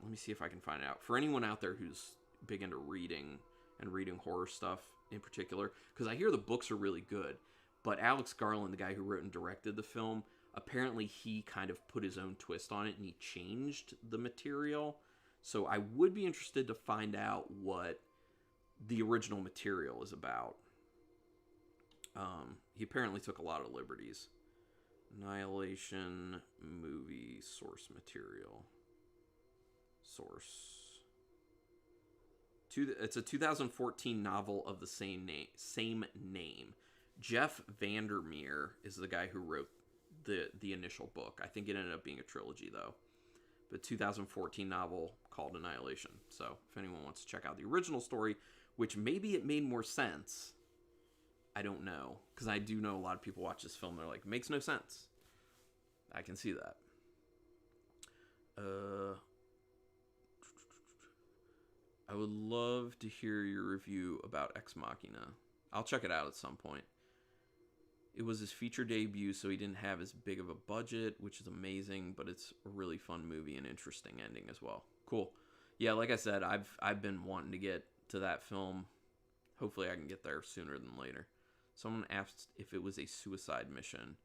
let me see if I can find it out. For anyone out there who's big into reading and reading horror stuff in particular, because I hear the books are really good. But Alex Garland, the guy who wrote and directed the film, apparently he kind of put his own twist on it and he changed the material. So I would be interested to find out what the original material is about. He apparently took a lot of liberties. Annihilation movie source material. Source. It's a 2014 novel of the same name. Jeff Vandermeer is the guy who wrote the initial book. I think it ended up being a trilogy though. But 2014 novel called Annihilation. So if anyone wants to check out the original story, which maybe it made more sense, I don't know, because I do know a lot of people watch this film. They're like, makes no sense. I can see that. I would love to hear your review about Ex Machina. I'll check it out at some point. It was his feature debut, so he didn't have as big of a budget, which is amazing, but it's a really fun movie and interesting ending as well. Cool. Yeah, like I said, I've been wanting to get to that film. Hopefully I can get there sooner than later. Someone asked if it was a suicide mission.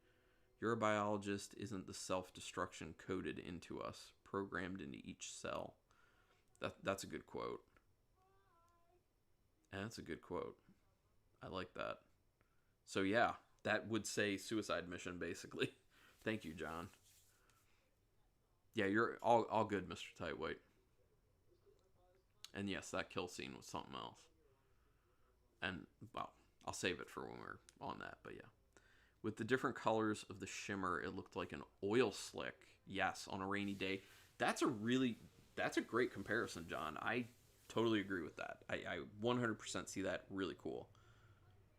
You're a biologist, isn't the self-destruction coded into us, programmed into each cell? That's a good quote. And that's a good quote. I like that. So yeah, that would say suicide mission, basically. Thank you, John. Yeah, you're all good, Mr. Tightwhite. And yes, that kill scene was something else. And, well, I'll save it for when we're on that, but yeah. With the different colors of the shimmer, it looked like an oil slick. Yes, on a rainy day. That's a great comparison, John. I totally agree with that. I 100% see that. Really cool.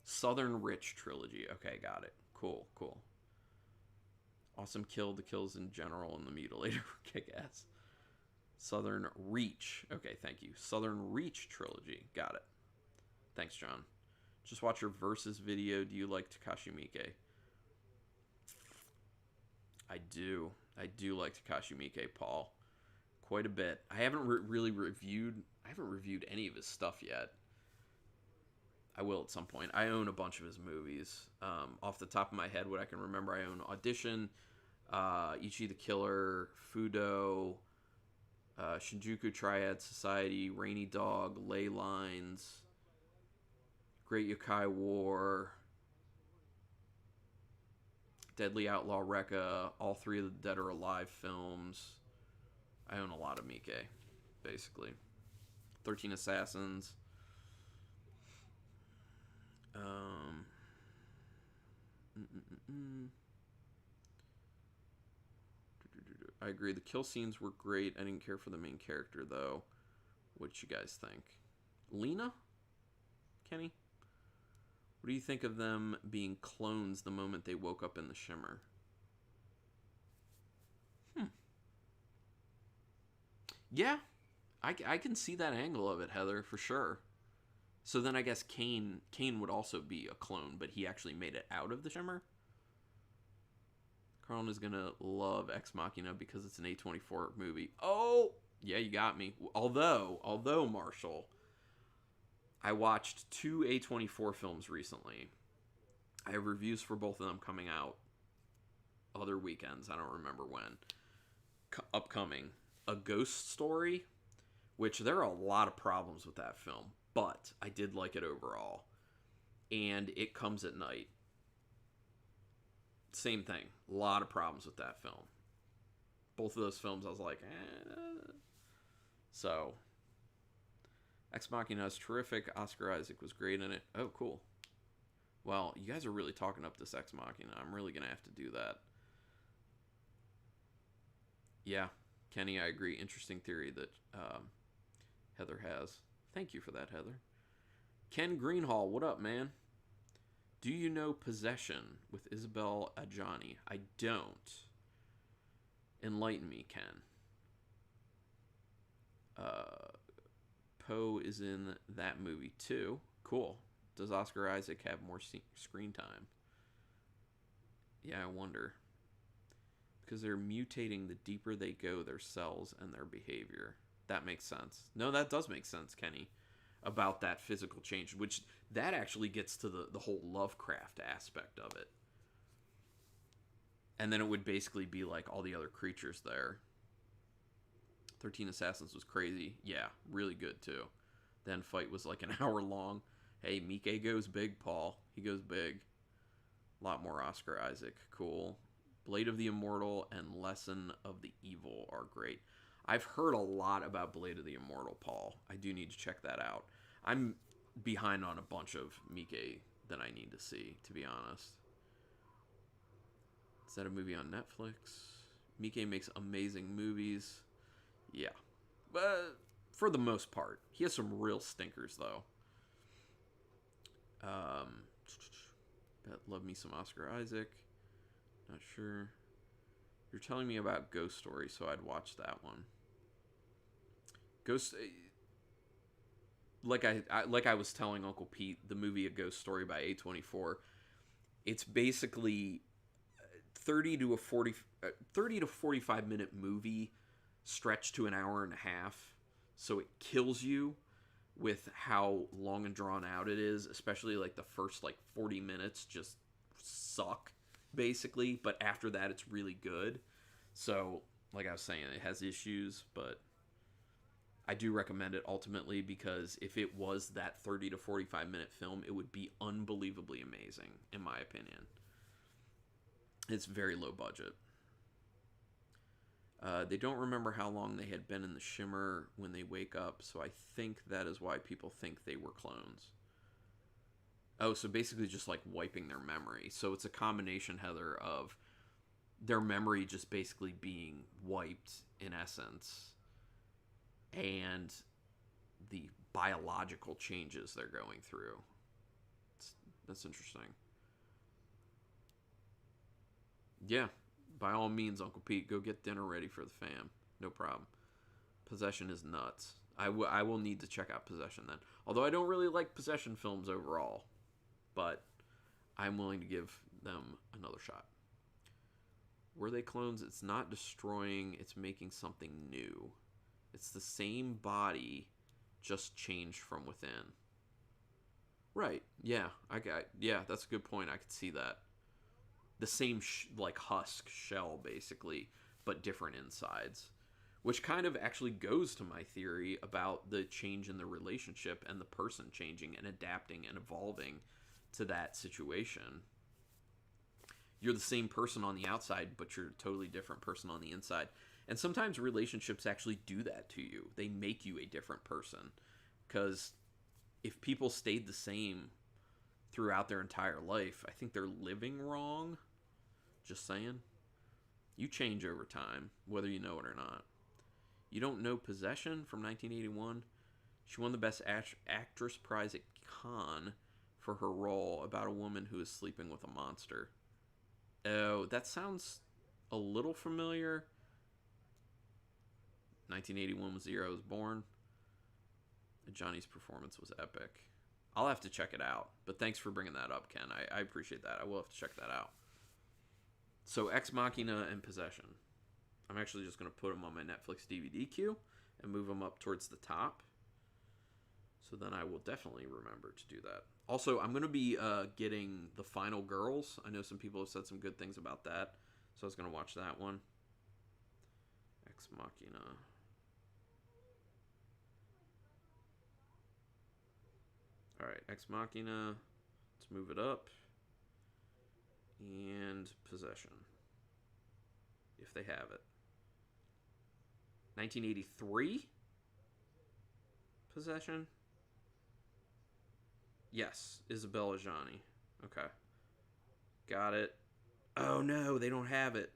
Southern Rich trilogy. Okay, got it. Cool. Awesome kill. The kills in general and the Mutilator were kick-ass. Southern Reach. Okay, thank you. Southern Reach trilogy. Got it. Thanks, John. Just watch your Versus video. Do you like Takashi Miike? I do. I do like Takashi Miike, Paul. Quite a bit. I haven't really reviewed... I haven't reviewed any of his stuff yet. I will at some point. I own a bunch of his movies. Off the top of my head, what I can remember, I own Audition, Ichi the Killer, Fudo, Shinjuku Triad Society, Rainy Dog, Ley Lines, Great Yokai War, Deadly Outlaw Rekka, all three of the Dead or Alive films. I own a lot of Miike, basically. 13 Assassins. I agree. The kill scenes were great. I didn't care for the main character, though. What you guys think? Lena? Kenny? What do you think of them being clones the moment they woke up in the Shimmer? Yeah, I can see that angle of it, Heather, for sure. So then I guess Kane would also be a clone, but he actually made it out of the Shimmer? Carlin is going to love Ex Machina because it's an A24 movie. Oh, yeah, you got me. Although, Marshall, I watched 2 A24 films recently. I have reviews for both of them coming out other weekends. I don't remember when. Upcoming. A Ghost Story, which there are a lot of problems with that film, but I did like it overall. And It Comes at Night. Same thing. A lot of problems with that film. Both of those films, I was like, So, Ex Machina is terrific. Oscar Isaac was great in it. Oh, cool. Well, you guys are really talking up this Ex Machina. I'm really going to have to do that. Yeah, Kenny, I agree. Interesting theory that Heather has. Thank you for that, Heather. Ken Greenhall, what up, man? Do you know Possession with Isabel Adjani? I don't. Enlighten me, Ken. Poe is in that movie too. Cool. Does Oscar Isaac have more screen time? Yeah, I wonder. Because they're mutating the deeper they go, their cells and their behavior. That makes sense. No, that does make sense, Kenny, about that physical change, which that actually gets to the whole Lovecraft aspect of it. And then it would basically be like all the other creatures there. 13 Assassins was crazy. Yeah, really good too. Then fight was like an hour long. Hey, Mike goes big, Paul. He goes big. A lot more Oscar Isaac. Cool. Blade of the Immortal and Lesson of the Evil are great. I've heard a lot about Blade of the Immortal, Paul. I do need to check that out. I'm behind on a bunch of Mike that I need to see, to be honest. Is that a movie on Netflix? Mike makes amazing movies. Yeah. But for the most part. He has some real stinkers, though. Love me some Oscar Isaac. Not sure. You're telling me about Ghost Story, so I'd watch that one. Ghost... Like I was telling Uncle Pete, the movie A Ghost Story by A24, it's basically 30 to 45 minute movie stretched to an hour and a half. So it kills you with how long and drawn out it is, especially like the first like 40 minutes just suck basically, but after that it's really good. So like I was saying, it has issues, but I do recommend it ultimately because if it was that 30 to 45 minute film, it would be unbelievably amazing in my opinion. It's very low budget. They don't remember how long they had been in the shimmer when they wake up, so I think that is why people think they were clones. Oh, so basically just like wiping their memory. So it's a combination, Heather, of their memory just basically being wiped in essence and the biological changes they're going through. That's interesting. Yeah, by all means, Uncle Pete, go get dinner ready for the fam. No problem. Possession is nuts. I will need to check out Possession then. Although I don't really like Possession films overall. But I'm willing to give them another shot. Were they clones? It's not destroying, it's making something new. It's the same body, just changed from within. Right. Yeah. Yeah, that's a good point. I could see that. The same like husk shell basically, but different insides. Which kind of actually goes to my theory about the change in the relationship and the person changing and adapting and evolving to that situation. You're the same person on the outside, but you're a totally different person on the inside. And sometimes relationships actually do that to you. They make you a different person. Because if people stayed the same throughout their entire life, I think they're living wrong. Just saying. You change over time, whether you know it or not. You don't know Possession from 1981? She won the Best Actress prize at Cannes for her role about a woman who is sleeping with a monster. Oh, that sounds a little familiar. 1981 was the year I was born. Johnny's performance was epic. I'll have to check it out. But thanks for bringing that up, Ken. I appreciate that. I will have to check that out. So, Ex Machina and Possession. I'm actually just going to put them on my Netflix DVD queue and move them up towards the top. So then I will definitely remember to do that. Also, I'm going to be getting The Final Girls. I know some people have said some good things about that. So I was going to watch that one. Ex Machina. Alright, Ex Machina. Let's move it up. And Possession. If they have it. 1983? Possession? Yes, Isabella Johnny. Okay. Got it. Oh no, they don't have it.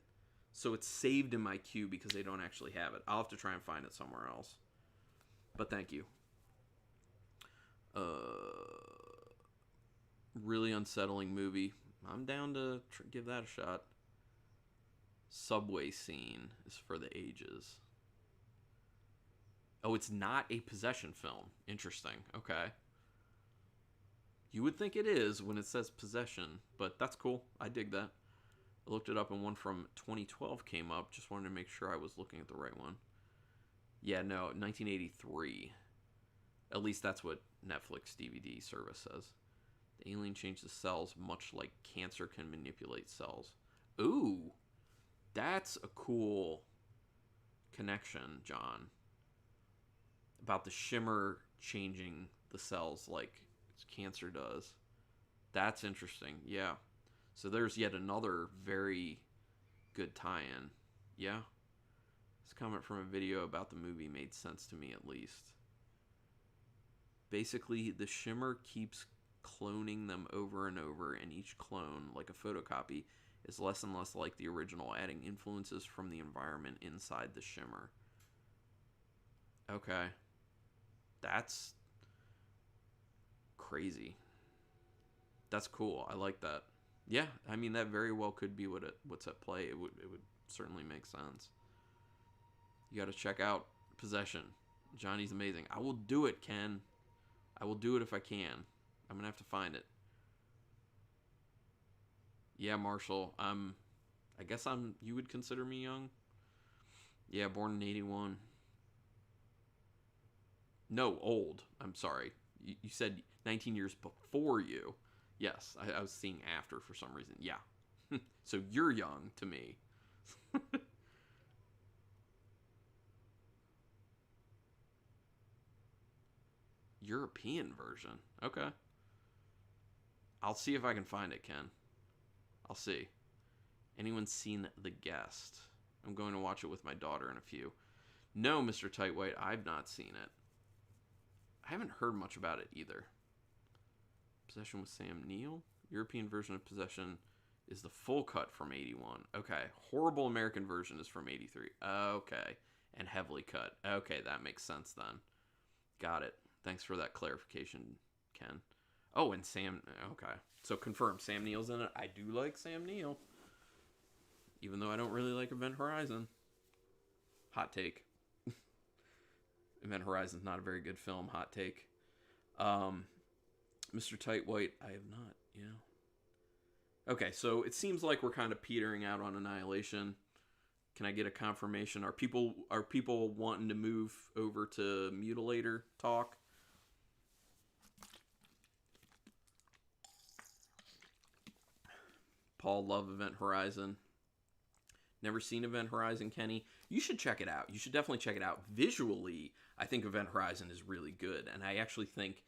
So it's saved in my queue because they don't actually have it. I'll have to try and find it somewhere else. But thank you. Really unsettling movie. I'm down to give that a shot. Subway Scene is for the ages. Oh, it's not a possession film. Interesting. Okay. You would think it is when it says possession, but that's cool. I dig that. I looked it up and one from 2012 came up. Just wanted to make sure I was looking at the right one. Yeah, no, 1983. At least that's what Netflix DVD service says. The alien changed the cells much like cancer can manipulate cells. Ooh, that's a cool connection, John. About the shimmer changing the cells like cancer does. That's interesting. Yeah. So there's yet another very good tie-in. Yeah. This comment from a video about the movie made sense to me, at least. Basically, the shimmer keeps cloning them over and over, and each clone, like a photocopy, is less and less like the original, adding influences from the environment inside the shimmer. Okay. That's crazy. That's cool. I like that. Yeah, I mean that very well could be what's at play. It would certainly make sense. You got to check out Possession. Johnny's amazing. I will do it, Ken. I will do it if I can. I'm gonna have to find it. Yeah, Marshall. I guess you would consider me young. Yeah, born in '81. No, old. I'm sorry. You said 19 years before you. Yes, I was seeing after for some reason. Yeah. So you're young to me. European version. Okay. I'll see if I can find it, Ken. I'll see. Anyone seen The Guest? I'm going to watch it with my daughter in a few. No, Mr. Tightwhite, I've not seen it. I haven't heard much about it either. Possession with Sam Neill? European version of Possession is the full cut from 81. Okay. Horrible American version is from 83. Okay. And heavily cut. Okay, that makes sense then. Got it. Thanks for that clarification, Ken. Oh, and Sam... Okay. So confirmed, Sam Neill's in it. I do like Sam Neill. Even though I don't really like Event Horizon. Hot take. Event Horizon's not a very good film. Hot take. Mr. Tightwhite, I have not. Yeah. Okay, so it seems like we're kind of petering out on Annihilation. Can I get a confirmation? Are people wanting to move over to Mutilator talk? Paul, love Event Horizon. Never seen Event Horizon, Kenny. You should check it out. You should definitely check it out. Visually, I think Event Horizon is really good, and I actually think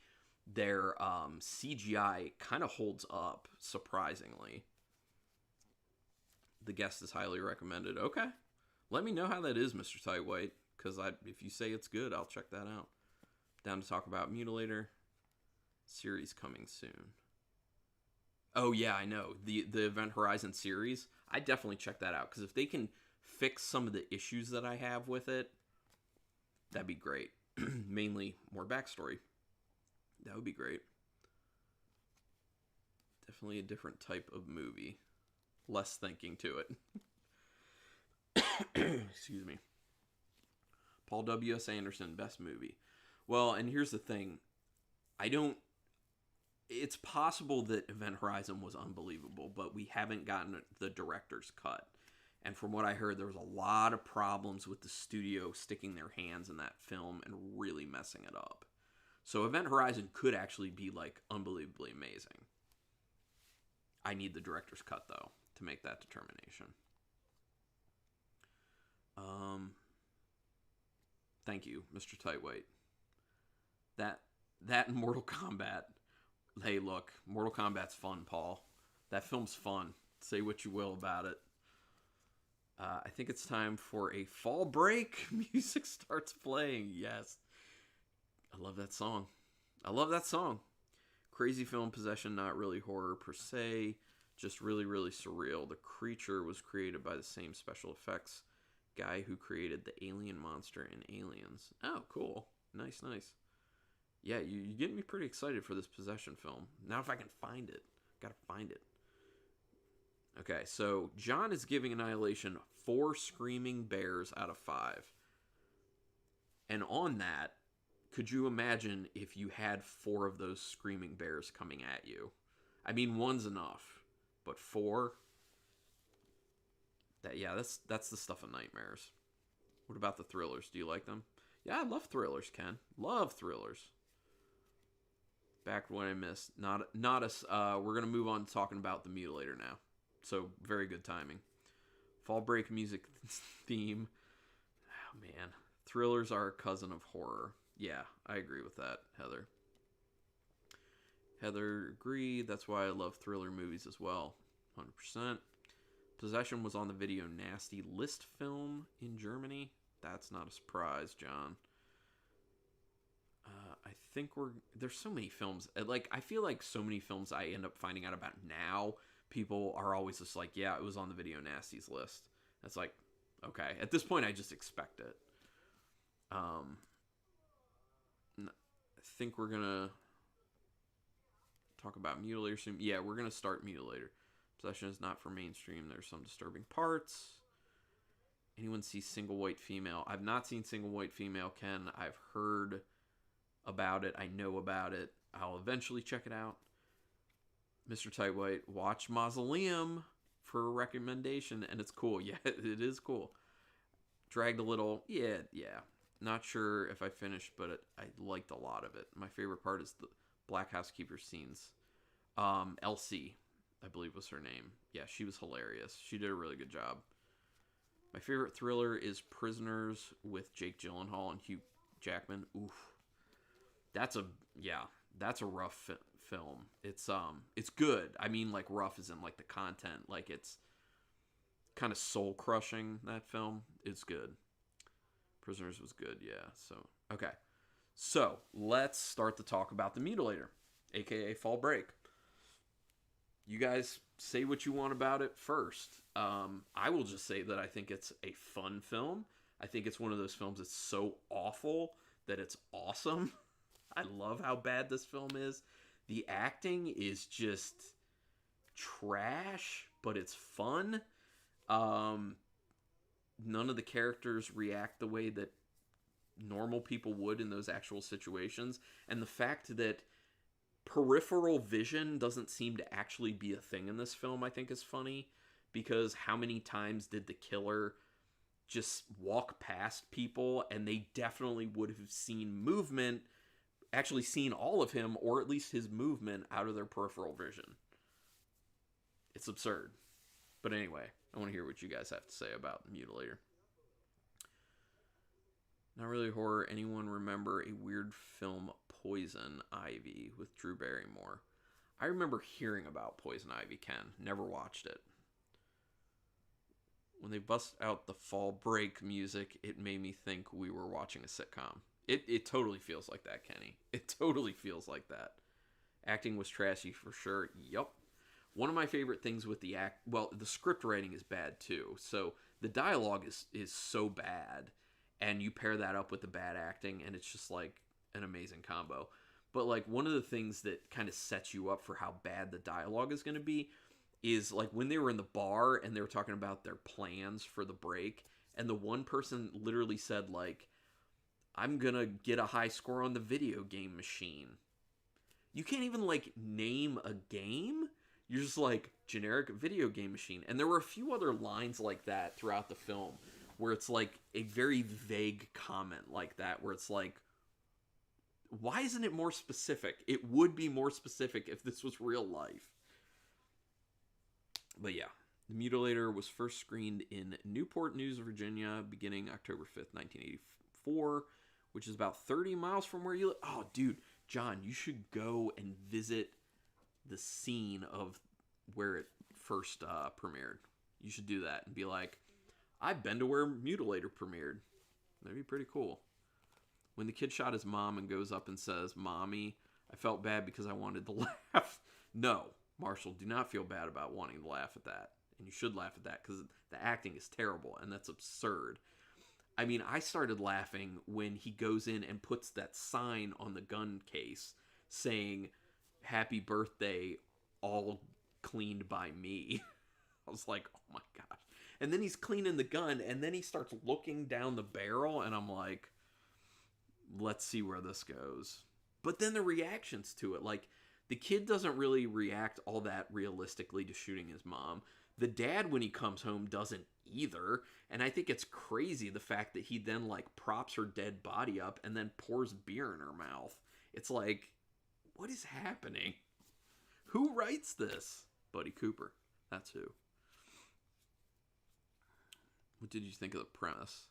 their CGI kind of holds up, surprisingly. The Guest is highly recommended. Okay. Let me know how that is, Mr. Tightwhite, because if you say it's good, I'll check that out. Down to talk about Mutilator. Series coming soon. Oh, yeah, I know. The Event Horizon series, I definitely check that out, because if they can fix some of the issues that I have with it, that'd be great. Mainly more backstory. That would be great. Definitely a different type of movie. Less thinking to it. Excuse me. Paul W.S. Anderson, best movie. Well, and here's the thing. It's possible that Event Horizon was unbelievable, but we haven't gotten the director's cut. And from what I heard, there was a lot of problems with the studio sticking their hands in that film and really messing it up. So Event Horizon could actually be, like, unbelievably amazing. I need the director's cut, though, to make that determination. Thank you, Mr. Tightwhite. That and Mortal Kombat. Hey, look, Mortal Kombat's fun, Paul. That film's fun. Say what you will about it. I think it's time for a fall break. Music starts playing. Yes. I love that song. Crazy film, possession, not really horror per se, just really, really surreal. The creature was created by the same special effects guy who created the alien monster in Aliens. Oh, cool. Nice, nice. Yeah, you get me pretty excited for this possession film. Now if I can find it. Gotta find it. Okay, so John is giving Annihilation 4 screaming bears out of 5. And on that, could you imagine if you had 4 of those screaming bears coming at you? I mean, 1's enough, but 4? That's the stuff of nightmares. What about the thrillers? Do you like them? Yeah, I love thrillers, Ken. Love thrillers. Back when I missed. Not us. We're gonna move on to talking about the Mutilator now. So very good timing. Fall break music theme. Oh man, thrillers are a cousin of horror. Yeah, I agree with that, Heather. Heather agreed. That's why I love thriller movies as well. 100%. Possession was on the Video Nasty list film in Germany. That's not a surprise, John. I think there's so many films. Like, I feel like so many films I end up finding out about now, people are always just like, yeah, it was on the Video Nasties list. That's like, okay. At this point, I just expect it. I think we're going to talk about Mutilator soon. Yeah, we're going to start Mutilator. Possession is not for mainstream. There's some disturbing parts. Anyone see Single White Female? I've not seen Single White Female, Ken. I've heard about it. I know about it. I'll eventually check it out. Mr. Tightwhite, watch Mausoleum for a recommendation, and it's cool. Yeah, it is cool. Dragged a little. Yeah. Not sure if I finished, but I liked a lot of it. My favorite part is the Black Housekeeper scenes. Elsie, I believe was her name. Yeah, she was hilarious. She did a really good job. My favorite thriller is Prisoners with Jake Gyllenhaal and Hugh Jackman. Oof. That's a rough film. It's good. I mean, like, rough is in, like, the content. Like, it's kind of soul-crushing, that film. It's good. Prisoners was good, yeah. So, okay. So, let's start to talk about the Mutilator, a.k.a. Fall Break. You guys say what you want about it first. I will just say that I think it's a fun film. I think it's one of those films that's so awful that it's awesome. I love how bad this film is. The acting is just trash, but it's fun. None of the characters react the way that normal people would in those actual situations. And the fact that peripheral vision doesn't seem to actually be a thing in this film, I think is funny. Because how many times did the killer just walk past people and they definitely would have seen movement, actually seen all of him, or at least his movement, out of their peripheral vision. It's absurd. But anyway, I want to hear what you guys have to say about the Mutilator. Not really horror. Anyone remember a weird film, Poison Ivy, with Drew Barrymore? I remember hearing about Poison Ivy, Ken. Never watched it. When they bust out the Fall Break music, it made me think we were watching a sitcom. It totally feels like that, Kenny. It totally feels like that. Acting was trashy for sure. Yup. One of my favorite things with the the script writing is bad too. So the dialogue is so bad, and you pair that up with the bad acting, and it's just like an amazing combo. But like one of the things that kind of sets you up for how bad the dialogue is going to be is like when they were in the bar and they were talking about their plans for the break, and the one person literally said like, I'm going to get a high score on the video game machine. You can't even like name a game. You're just like, generic video game machine. And there were a few other lines like that throughout the film where it's like a very vague comment like that, where it's like, why isn't it more specific? It would be more specific if this was real life. But yeah, The Mutilator was first screened in Newport News, Virginia, beginning October 5th, 1984, which is about 30 miles from where you live. Oh, dude, John, you should go and visit the scene of where it first premiered. You should do that and be like, I've been to where Mutilator premiered. That'd be pretty cool. When the kid shot his mom and goes up and says, Mommy, I felt bad because I wanted to laugh. No, Marshall, do not feel bad about wanting to laugh at that. And you should laugh at that because the acting is terrible and that's absurd. I mean, I started laughing when he goes in and puts that sign on the gun case saying, "Happy birthday, all cleaned by me." I was like, oh my gosh. And then he's cleaning the gun, and then he starts looking down the barrel, and I'm like, let's see where this goes. But then the reactions to it, like, the kid doesn't really react all that realistically to shooting his mom. The dad, when he comes home, doesn't either. And I think it's crazy the fact that he then, like, props her dead body up and then pours beer in her mouth. It's like, what is happening? Who writes this? Buddy Cooper. That's who. What did you think of the premise?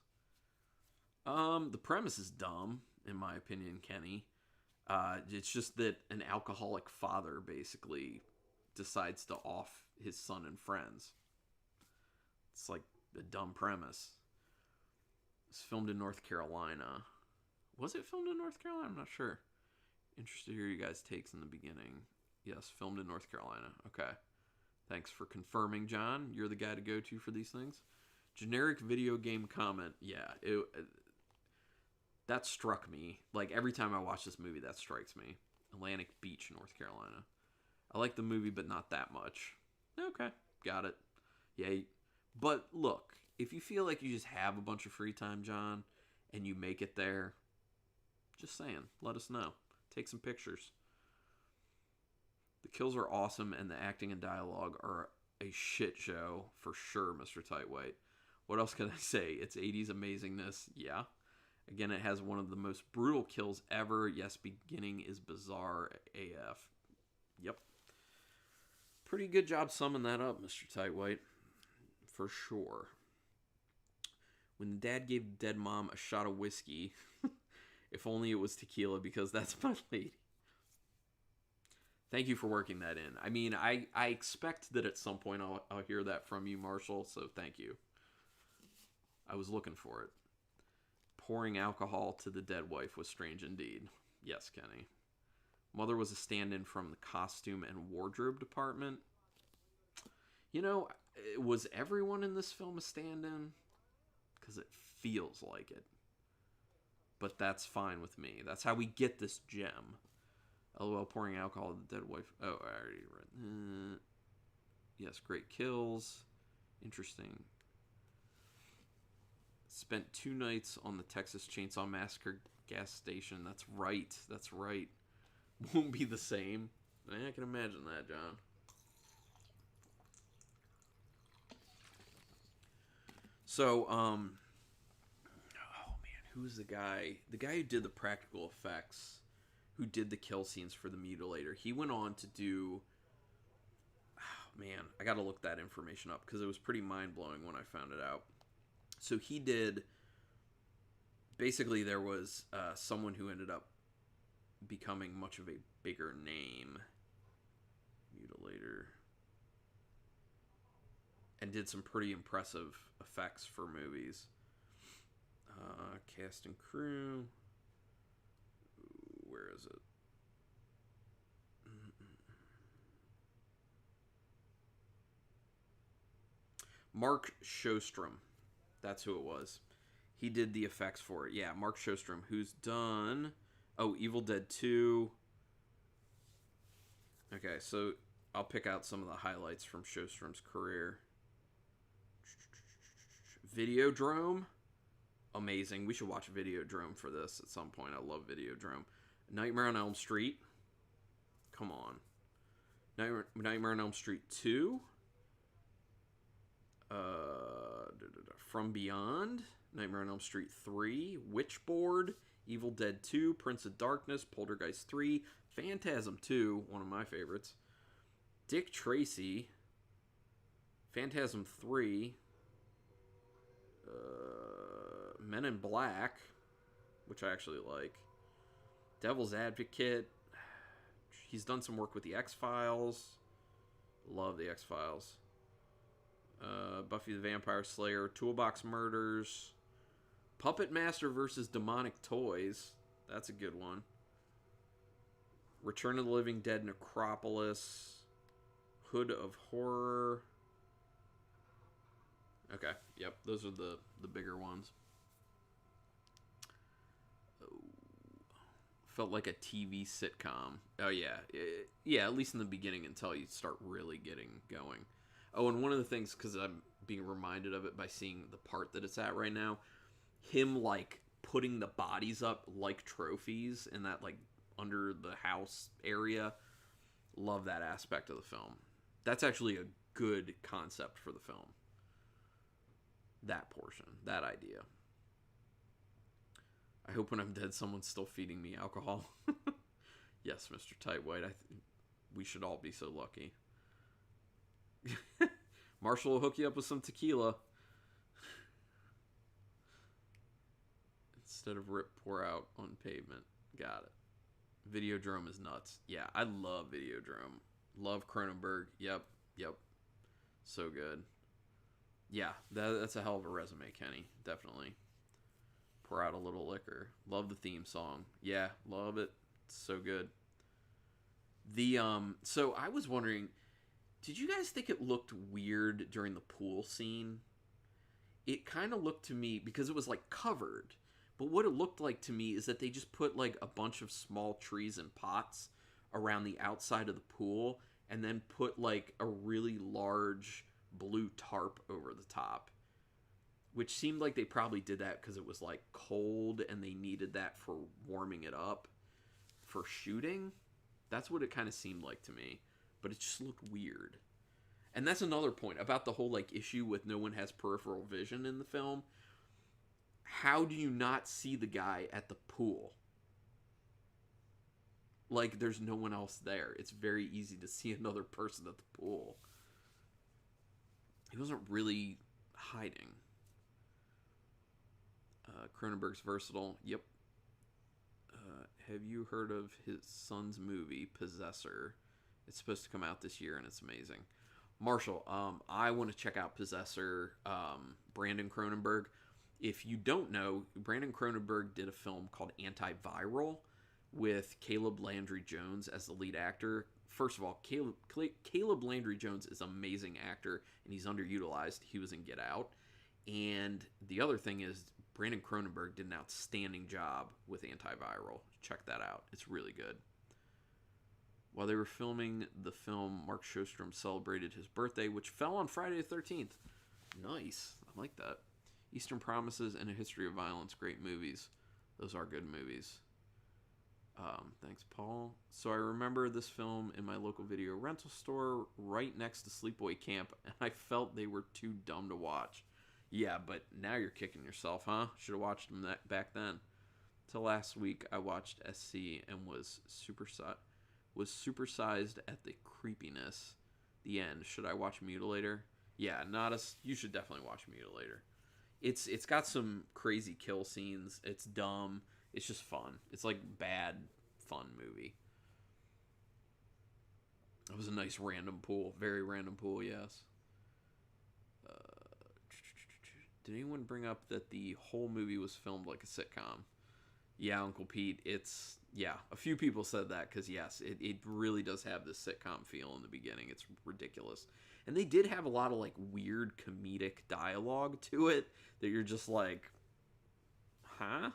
The premise is dumb, in my opinion, Kenny. It's just that an alcoholic father basically decides to off his son and friends. It's like a dumb premise. It's filmed in North Carolina. Was it filmed in North Carolina? I'm not sure. Interested to hear you guys' takes in the beginning. Yes, filmed in North Carolina. Okay. Thanks for confirming, John. You're the guy to go to for these things. Generic video game comment. Yeah, that struck me. Like, every time I watch this movie, that strikes me. Atlantic Beach, North Carolina. I like the movie, but not that much. Okay, got it. Yeah, but look, if you feel like you just have a bunch of free time, John, and you make it there, just saying, let us know. Take some pictures. The kills are awesome, and the acting and dialogue are a shit show for sure, Mr. Tightwhite. What else can I say? It's 80s amazingness. Yeah. Again, it has one of the most brutal kills ever. Yes, beginning is bizarre AF. Yep. Pretty good job summing that up, Mr. Tightwhite. For sure. When the dad gave the dead mom a shot of whiskey, if only it was tequila, because that's my lady. Thank you for working that in. I mean, I expect that at some point I'll hear that from you, Marshall, so thank you. I was looking for it. Pouring alcohol to the dead wife was strange indeed. Yes, Kenny. Mother was a stand-in from the costume and wardrobe department. You know, was everyone in this film a stand-in? Because it feels like it. But that's fine with me. That's how we get this gem. LOL, pouring alcohol to the dead wife. Oh, I already read. Yes, great kills. Interesting. Spent 2 nights on the Texas Chainsaw Massacre gas station. That's right. That's right. Won't be the same. I can imagine that, John. So, oh man, who's the guy? The guy who did the practical effects, who did the kill scenes for the Mutilator. He went on to do, oh man, I gotta look that information up because it was pretty mind-blowing when I found it out. So he did, basically there was someone who ended up becoming much of a bigger name, Mutilator, and did some pretty impressive effects for movies. Cast and crew, where is it? Mark Shostrom. That's who it was. He did the effects for it. Yeah, Mark Shostrom, who's done... Oh, Evil Dead 2. Okay, so I'll pick out some of the highlights from Shostrom's career. Videodrome. Amazing. We should watch Videodrome for this at some point. I love Videodrome. Nightmare on Elm Street. Come on. Nightmare on Elm Street 2. From Beyond, Nightmare on Elm Street 3, Witchboard, Evil Dead 2, Prince of Darkness, Poltergeist 3, Phantasm 2, one of my favorites, Dick Tracy, Phantasm 3, Men in Black, which I actually like, Devil's Advocate. He's done some work with the X-Files. Love the X-Files. Buffy the Vampire Slayer, Toolbox Murders, Puppet Master versus Demonic Toys. That's a good one. Return of the Living Dead Necropolis. Hood of Horror. Okay, yep, those are the bigger ones. Oh, felt like a TV sitcom. Oh yeah, yeah. At least in the beginning, until you start really getting going. Oh, and one of the things, because I'm being reminded of it by seeing the part that it's at right now, him like putting the bodies up like trophies in that like under the house area. Love that aspect of the film. That's actually a good concept for the film. That portion, that idea. I hope when I'm dead, someone's still feeding me alcohol. Yes, Mr. Tightwhite. We should all be so lucky. Marshall will hook you up with some tequila instead of rip pour out on pavement. Got it. Videodrome is nuts. Yeah, I love Videodrome. Love Cronenberg. Yep. So good. Yeah, that's a hell of a resume, Kenny. Definitely. Pour out a little liquor. Love the theme song. Yeah, love it. It's so good. So I was wondering, did you guys think it looked weird during the pool scene? It kind of looked to me, because it was like covered, but what it looked like to me is that they just put like a bunch of small trees and pots around the outside of the pool and then put like a really large blue tarp over the top, which seemed like they probably did that because it was like cold and they needed that for warming it up for shooting. That's what it kind of seemed like to me, but it just looked weird. And that's another point about the whole like issue with no one has peripheral vision in the film. How do you not see the guy at the pool? Like, there's no one else there. It's very easy to see another person at the pool. He wasn't really hiding. Cronenberg's versatile. Yep. Have you heard of his son's movie, Possessor? It's supposed to come out this year, and it's amazing. Marshall, I want to check out Possessor, Brandon Cronenberg. If you don't know, Brandon Cronenberg did a film called Antiviral with Caleb Landry Jones as the lead actor. First of all, Caleb Landry Jones is an amazing actor, and he's underutilized. He was in Get Out. And the other thing is, Brandon Cronenberg did an outstanding job with Antiviral. Check that out. It's really good. While they were filming the film, Mark Shostrom celebrated his birthday, which fell on Friday the 13th. Nice. I like that. Eastern Promises and A History of Violence. Great movies. Those are good movies. Thanks, Paul. So I remember this film in my local video rental store right next to Sleepaway Camp, and I felt they were too dumb to watch. Yeah, but now you're kicking yourself, huh? Should have watched them back then. Till last week, I watched SC and was supersized at the creepiness. The end. Should I watch Mutilator? Yeah, you should definitely watch Mutilator. It's got some crazy kill scenes. It's dumb. It's just fun. It's like bad fun movie. It was a nice random pool. Very random pool, yes. Did anyone bring up that the whole movie was filmed like a sitcom? Yeah, Uncle Pete. A few people said that because, yes, it really does have this sitcom feel in the beginning. It's ridiculous. And they did have a lot of, like, weird comedic dialogue to it that you're just like, huh?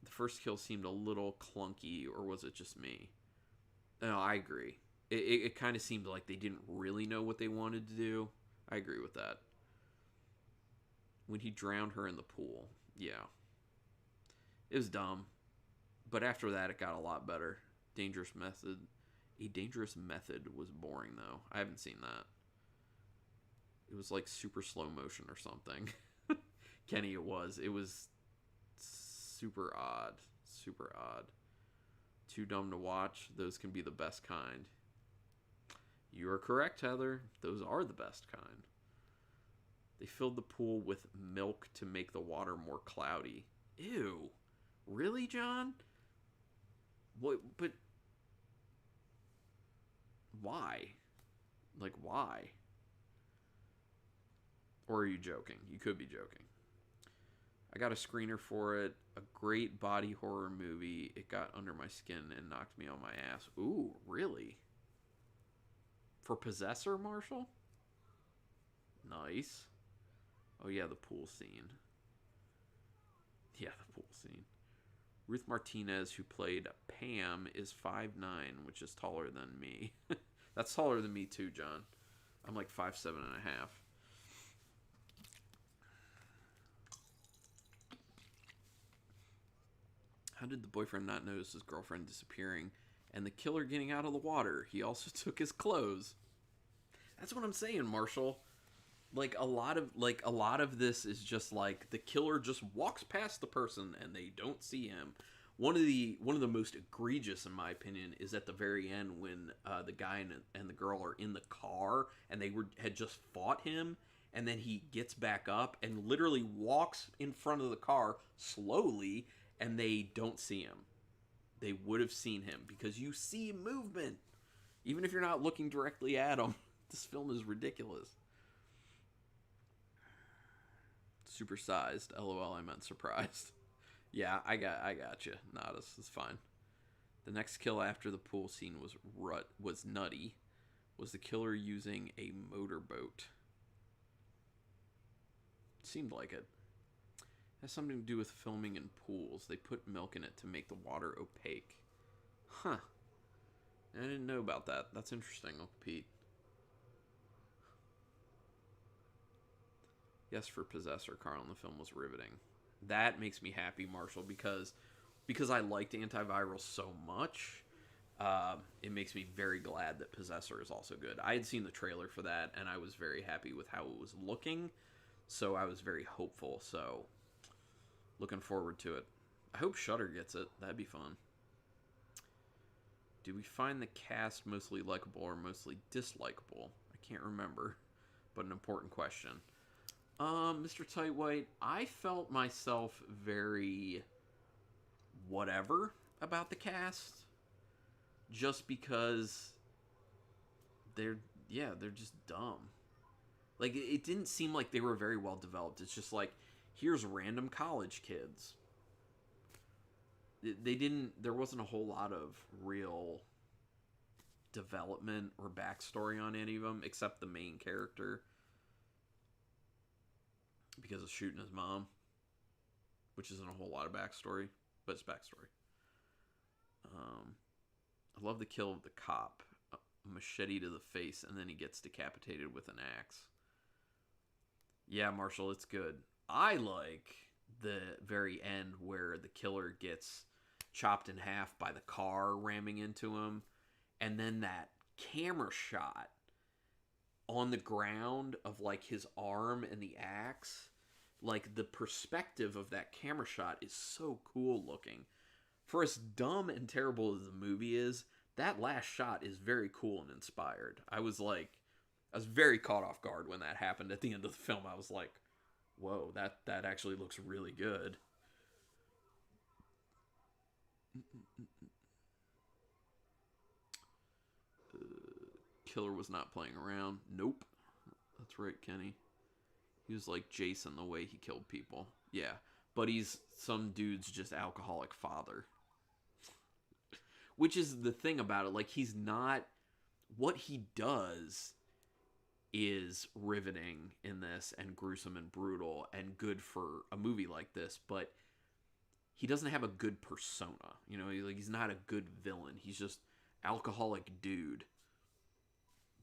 The first kill seemed a little clunky, or was it just me? No, I agree. It kind of seemed like they didn't really know what they wanted to do. I agree with that. When he drowned her in the pool. Yeah. It was dumb. But after that, it got a lot better. Dangerous Method. A Dangerous Method was boring, though. I haven't seen that. It was like super slow motion or something. Kenny, it was. It was super odd. Super odd. Too dumb to watch. Those can be the best kind. You are correct, Heather. Those are the best kind. They filled the pool with milk to make the water more cloudy. Ew. Really, John? What? But why? Like, why? Or are you joking? You could be joking. I got a screener for it. A great body horror movie. It got under my skin and knocked me on my ass. Ooh, really? For Possessor, Marshall? Nice. Oh yeah, the pool scene. Yeah, the pool scene. Ruth Martinez, who played Pam, is 5'9", which is taller than me. That's taller than me too, John. I'm like 5'7" and a half. How did the boyfriend not notice his girlfriend disappearing and the killer getting out of the water? He also took his clothes. That's what I'm saying, Marshall. A lot of this is just like the killer just walks past the person and they don't see him. One of the most egregious, in my opinion, is at the very end when the guy and the girl are in the car and had just fought him, and then he gets back up and literally walks in front of the car slowly, and they don't see him. They would have seen him because you see movement, even if you're not looking directly at him. This film is ridiculous. Supersized. LOL, I meant surprised. Yeah, I got you. Nah, this is fine. The next kill after the pool scene was nutty. Was the killer using a motorboat? Seemed like it. Has something to do with filming in pools. They put milk in it to make the water opaque. Huh. I didn't know about that. That's interesting, Uncle Pete. Yes, for Possessor, Carl, in the film was riveting. That makes me happy, Marshall, because I liked Antiviral so much. It makes me very glad that Possessor is also good. I had seen the trailer for that, and I was very happy with how it was looking, so I was very hopeful. So, looking forward to it. I hope Shudder gets it. That'd be fun. Do we find the cast mostly likable or mostly dislikable? I can't remember, but an important question. Mr. Tightwhite, I felt myself very whatever about the cast, just because they're just dumb. Like, it didn't seem like they were very well developed. It's just like, here's random college kids. There wasn't a whole lot of real development or backstory on any of them, except the main character, because of shooting his mom, which isn't a whole lot of backstory, but it's backstory. I love the kill of the cop. A machete to the face, and then he gets decapitated with an axe. Yeah, Marshall, it's good. I like the very end where the killer gets chopped in half by the car ramming into him, and then that camera shot on the ground of like his arm and the axe. Like, the perspective of that camera shot is so cool looking. For as dumb and terrible as the movie is, that last shot is very cool and inspired. I was very caught off guard when that happened at the end of the film. I was like, whoa, that actually looks really good. Killer was not playing around. Nope. That's right, Kenny. He was like Jason the way he killed people. Yeah. But he's some dude's just alcoholic father. Which is the thing about it. Like, he's not... What he does is riveting in this and gruesome and brutal and good for a movie like this, but he doesn't have a good persona. You know, he's not a good villain. He's just alcoholic dude.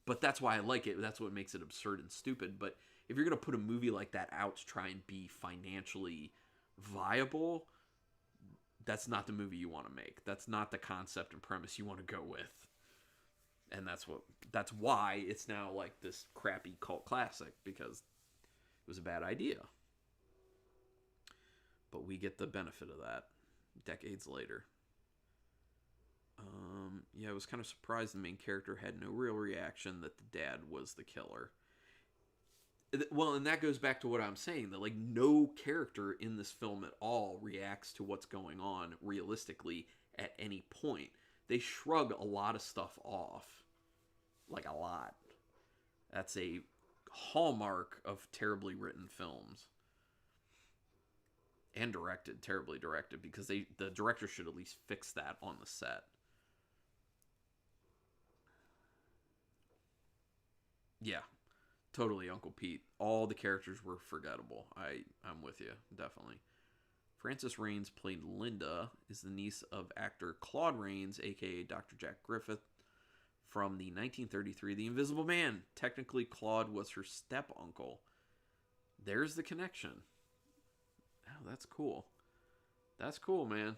But that's why I like it. That's what makes it absurd and stupid. But if you're going to put a movie like that out to try and be financially viable, that's not the movie you want to make. That's not the concept and premise you want to go with. And that's why it's now like this crappy cult classic, because it was a bad idea. But we get the benefit of that decades later. Yeah, I was kind of surprised the main character had no real reaction that the dad was the killer. Well, and that goes back to what I'm saying, that like no character in this film at all reacts to what's going on realistically at any point. They shrug a lot of stuff off. Like, a lot. That's a hallmark of terribly written films. And directed, terribly directed, because the director should at least fix that on the set. Yeah, totally Uncle Pete. All the characters were forgettable. I'm with you, definitely. Frances Raines played Linda, is the niece of actor Claude Rains, aka Dr. Jack Griffith, from the 1933 The Invisible Man. Technically, Claude was her step uncle. There's the connection. Oh, that's cool. That's cool, man.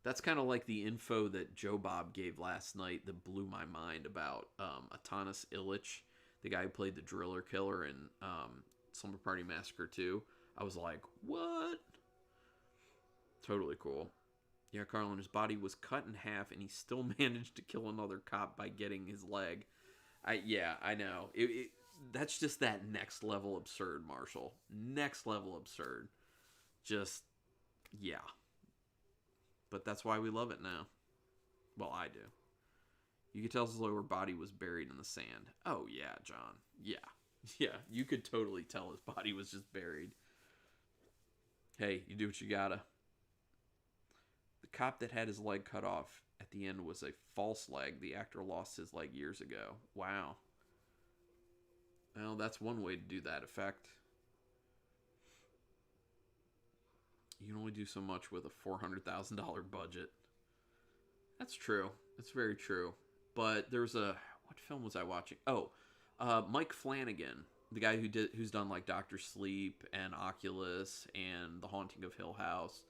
That's kind of like the info that Joe Bob gave last night that blew my mind about Atanas Illich, the guy who played the driller killer in Slumber Party Massacre 2. I was like, what? Totally cool. Yeah, Carlin, his body was cut in half, and he still managed to kill another cop by getting his leg. I know. That's just that next level absurd, Marshall. Next level absurd. Just, yeah. But that's why we love it now. Well, I do. You could tell his lower body was buried in the sand. Oh, yeah, John. Yeah. Yeah, you could totally tell his body was just buried. Hey, you do what you gotta. The cop that had his leg cut off at the end was a false leg. The actor lost his leg years ago. Wow. Well, that's one way to do that effect. You can only do so much with a $400,000 budget. That's true. That's very true. But there's what film was I watching? Oh, Mike Flanagan, the guy who's done like Doctor Sleep and Oculus and The Haunting of Hill House.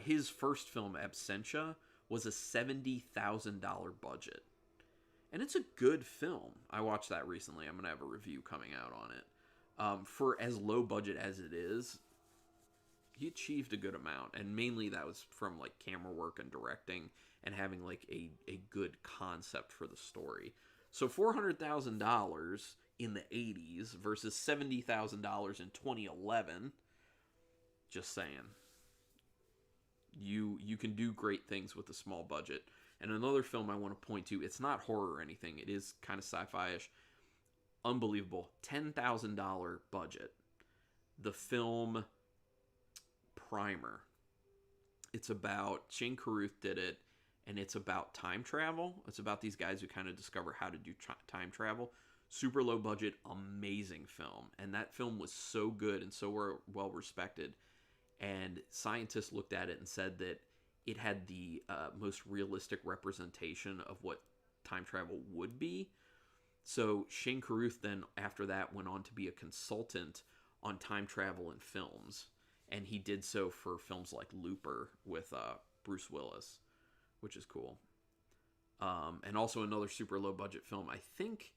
His first film, Absentia, was a $70,000 budget. And it's a good film. I watched that recently. I'm going to have a review coming out on it. For as low budget as it is, he achieved a good amount. And mainly that was from like camera work and directing and having like a good concept for the story. So $400,000 in the 80s versus $70,000 in 2011. Just saying. You can do great things with a small budget. And another film I want to point to, it's not horror or anything. It is kind of sci-fi-ish. Unbelievable. $10,000 budget. The film Primer. It's about, Shane Carruth did it, and it's about time travel. It's about these guys who kind of discover how to do time travel. Super low budget, amazing film. And that film was so good and so well respected. And scientists looked at it and said that it had the most realistic representation of what time travel would be. So Shane Carruth then, after that, went on to be a consultant on time travel in films. And he did so for films like Looper with Bruce Willis, which is cool. And also another super low budget film, I think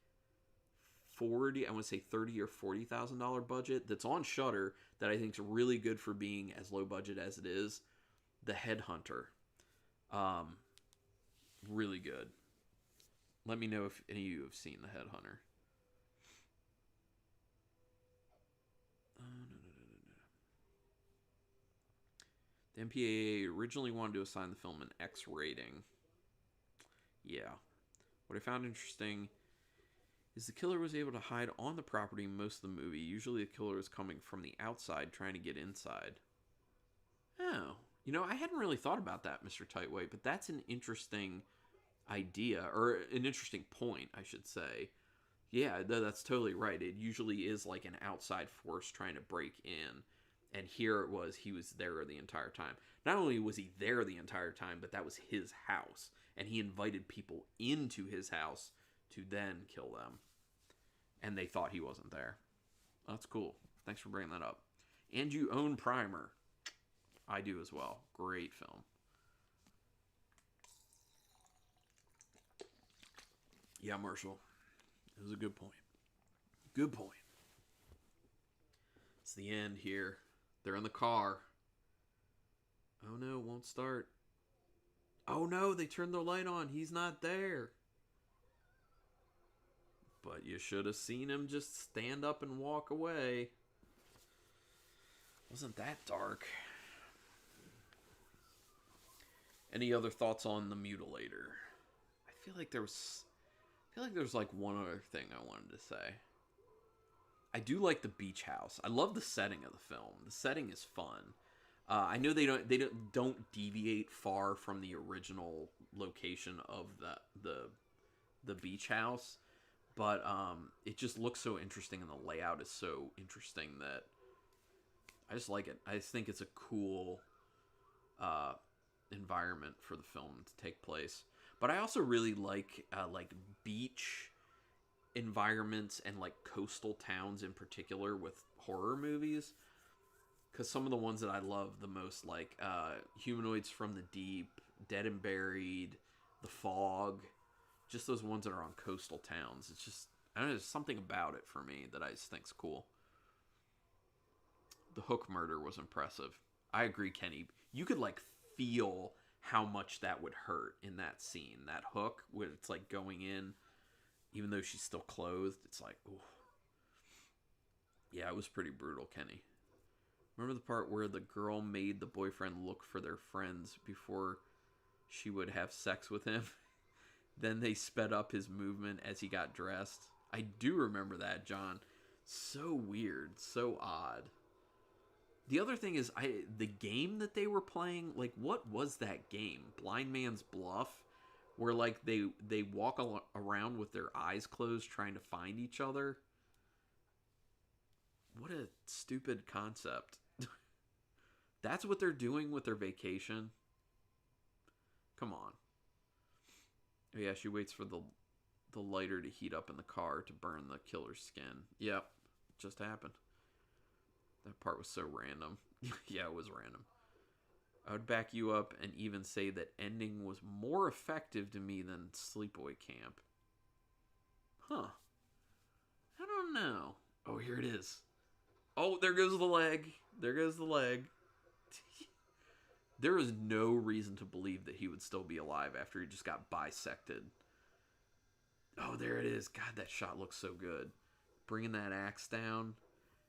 I want to say $30,000 or $40,000 budget that's on Shudder that I think is really good for being as low budget as it is. The Headhunter. Really good. Let me know if any of you have seen The Headhunter. The MPAA originally wanted to assign the film an X rating. Yeah. What I found interesting is the killer was able to hide on the property most of the movie. Usually the killer is coming from the outside trying to get inside. Oh. I hadn't really thought about that, Mr. Tightweight, but that's an interesting idea, or an interesting point, I should say. Yeah, that's totally right. It usually is like an outside force trying to break in. And here he was there the entire time. Not only was he there the entire time, but that was his house. And he invited people into his house to then kill them. And they thought he wasn't there. That's cool. Thanks for bringing that up. And you own Primer. I do as well. Great film. Yeah, Marshall. It was a good point. Good point. It's the end here. They're in the car. Oh no, it won't start. Oh no, they turned the light on. He's not there. But you should have seen him just stand up and walk away. Wasn't that dark? Any other thoughts on the Mutilator? I feel like there's like one other thing I wanted to say. I do like the beach house. I love the setting of the film. The setting is fun. I know they don't deviate far from the original location of the beach house, but it just looks so interesting, and the layout is so interesting that I just like it. I just think it's a cool uh, environment for the film to take place. But I also really like beach environments and like coastal towns in particular with horror movies, because some of the ones that I love the most, like Humanoids from the Deep, Dead and Buried, The Fog, just those ones that are on coastal towns. It's just, I don't know, there's something about it for me that I just think's cool. The Hook murder was impressive. I agree, Kenny. You could like feel how much that would hurt in that scene. That hook, when it's like going in, even though she's still clothed, it's like, ooh. Yeah, it was pretty brutal, Kenny. Remember the part where the girl made the boyfriend look for their friends before she would have sex with him? Then they sped up his movement as he got dressed. I do remember that, John. So weird, so odd. The other thing is, the game that they were playing, like, what was that game? Blind Man's Bluff, where like they walk around with their eyes closed trying to find each other. What a stupid concept. That's what they're doing with their vacation. Come on. Oh, yeah, she waits for the lighter to heat up in the car to burn the killer's skin. Yep, just happened. That part was so random. Yeah, it was random. I would back you up and even say that ending was more effective to me than Sleepaway Camp. Huh. I don't know. Oh, here it is. Oh, there goes the leg. There goes the leg. There is no reason to believe that he would still be alive after he just got bisected. Oh, there it is. God, that shot looks so good. Bringing that axe down,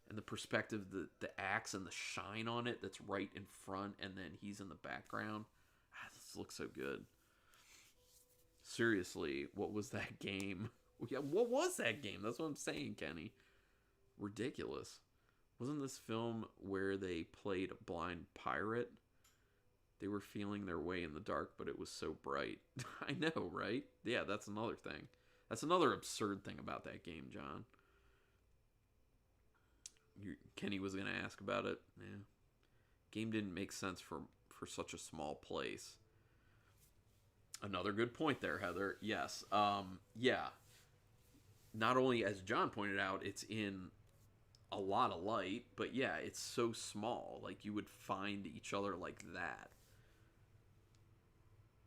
and the perspective, the axe and the shine on it that's right in front, and then he's in the background. Ah, this looks so good. Seriously, what was that game? Yeah, what was that game? That's what I'm saying, Kenny. Ridiculous. Wasn't this film where they played a blind pirate? They were feeling their way in the dark, but it was so bright. I know, right? Yeah, that's another thing. That's another absurd thing about that game, John. Kenny was going to ask about it. Yeah. Game didn't make sense for such a small place. Another good point there, Heather. Yes. Yeah. Not only, as John pointed out, it's in a lot of light, but yeah, it's so small. Like, you would find each other like that.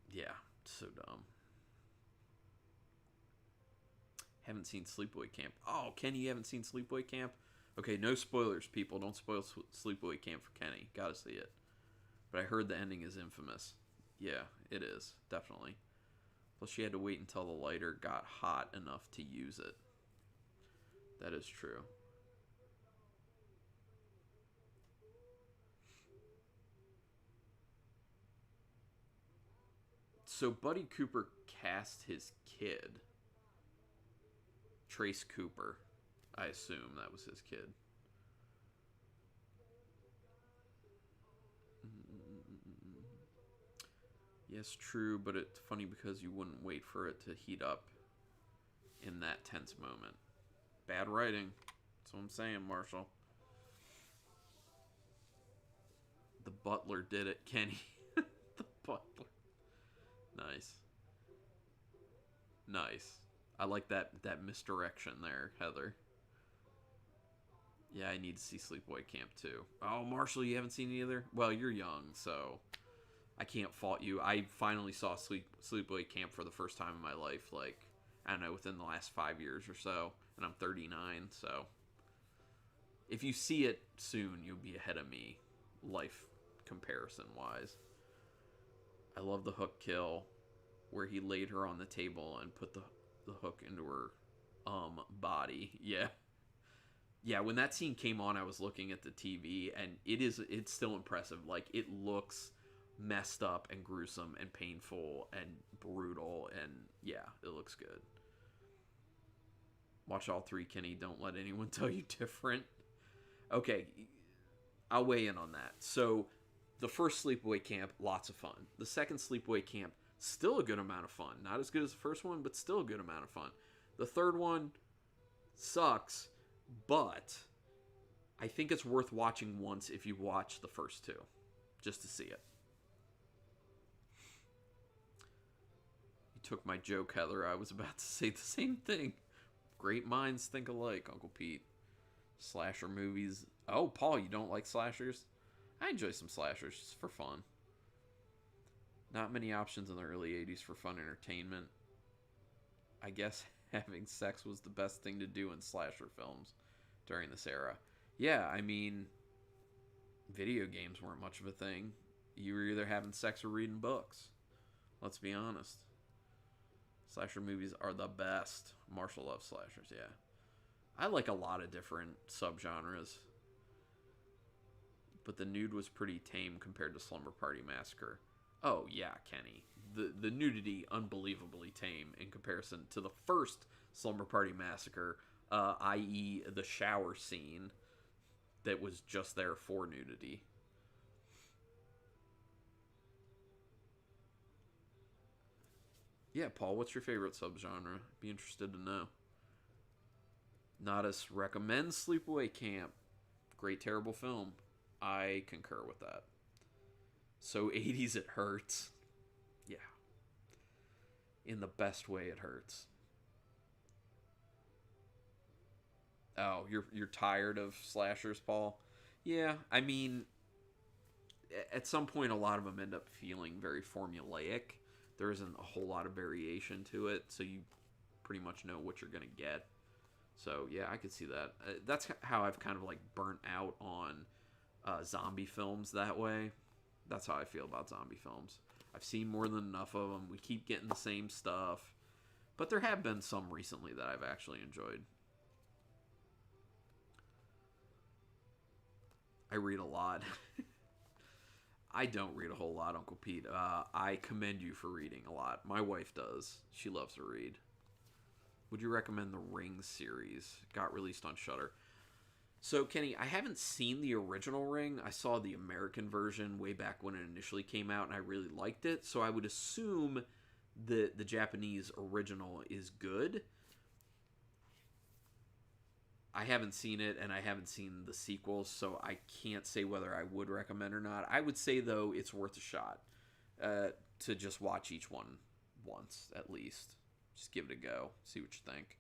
Yeah, so dumb. Haven't seen Sleepaway Camp. Oh, Kenny, you haven't seen Sleepaway Camp? Okay, no spoilers, people. Don't spoil Sleepaway Camp for Kenny. Gotta see it. But I heard the ending is infamous. Yeah, it is. Definitely. Plus, she had to wait until the lighter got hot enough to use it. That is true. So, Buddy Cooper cast his kid. Trace Cooper. I assume that was his kid. Yes, true, but it's funny because you wouldn't wait for it to heat up in that tense moment. Bad writing. That's what I'm saying, Marshall. The butler did it, Kenny. The butler. Nice. Nice. I like that misdirection there, Heather. Yeah, I need to see Sleepaway Camp too. Oh, Marshall, you haven't seen it either? Well, you're young, so I can't fault you. I finally saw Sleepaway Camp for the first time in my life, like, I don't know, within the last 5 years or so, and I'm 39, so if you see it soon, you'll be ahead of me, life comparison wise. I love the hook kill where he laid her on the table and put the hook into her body. Yeah. Yeah, when that scene came on, I was looking at the TV, and it's still impressive. Like, it looks messed up and gruesome and painful and brutal, and yeah, it looks good. Watch all three, Kenny. Don't let anyone tell you different. Okay, I'll weigh in on that. So, The first Sleepaway Camp, lots of fun. The second Sleepaway Camp, still a good amount of fun. Not as good as the first one, but still a good amount of fun. The third one sucks, but I think it's worth watching once if you watch the first two, just to see it. You took my joke, Heather. I was about to say the same thing. Great minds think alike, Uncle Pete. Slasher movies. Oh, Paul, you don't like slashers? I enjoy some slashers just for fun. Not many options in the early 80s for fun entertainment. I guess having sex was the best thing to do in slasher films during this era. Yeah, I mean, video games weren't much of a thing. You were either having sex or reading books. Let's be honest. Slasher movies are the best. Marshall loves slashers, yeah. I like a lot of different subgenres. But the nude was pretty tame compared to Slumber Party Massacre. Oh, yeah, Kenny. The nudity, unbelievably tame in comparison to the first Slumber Party Massacre, i.e. the shower scene that was just there for nudity. Yeah, Paul, what's your favorite subgenre? Be interested to know. Nodis recommends Sleepaway Camp. Great, terrible film. I concur with that. So 80s it hurts. Yeah. In the best way it hurts. Oh, you're tired of slashers, Paul? Yeah, I mean, at some point a lot of them end up feeling very formulaic. There isn't a whole lot of variation to it, so you pretty much know what you're going to get. So, yeah, I could see that. That's how I've kind of like burnt out on zombie films that way. That's how I feel about zombie films. I've seen more than enough of them. We keep getting the same stuff. But there have been some recently that I've actually enjoyed. I read a lot. I don't read a whole lot, Uncle Pete. I commend you for reading a lot. My wife does. She loves to read. Would you recommend the Ring series? Got released on Shudder. So, Kenny, I haven't seen the original Ring. I saw the American version way back when it initially came out, and I really liked it. So I would assume that the Japanese original is good. I haven't seen it, and I haven't seen the sequels, so I can't say whether I would recommend or not. I would say, though, it's worth a shot to just watch each one once, at least. Just give it a go. See what you think.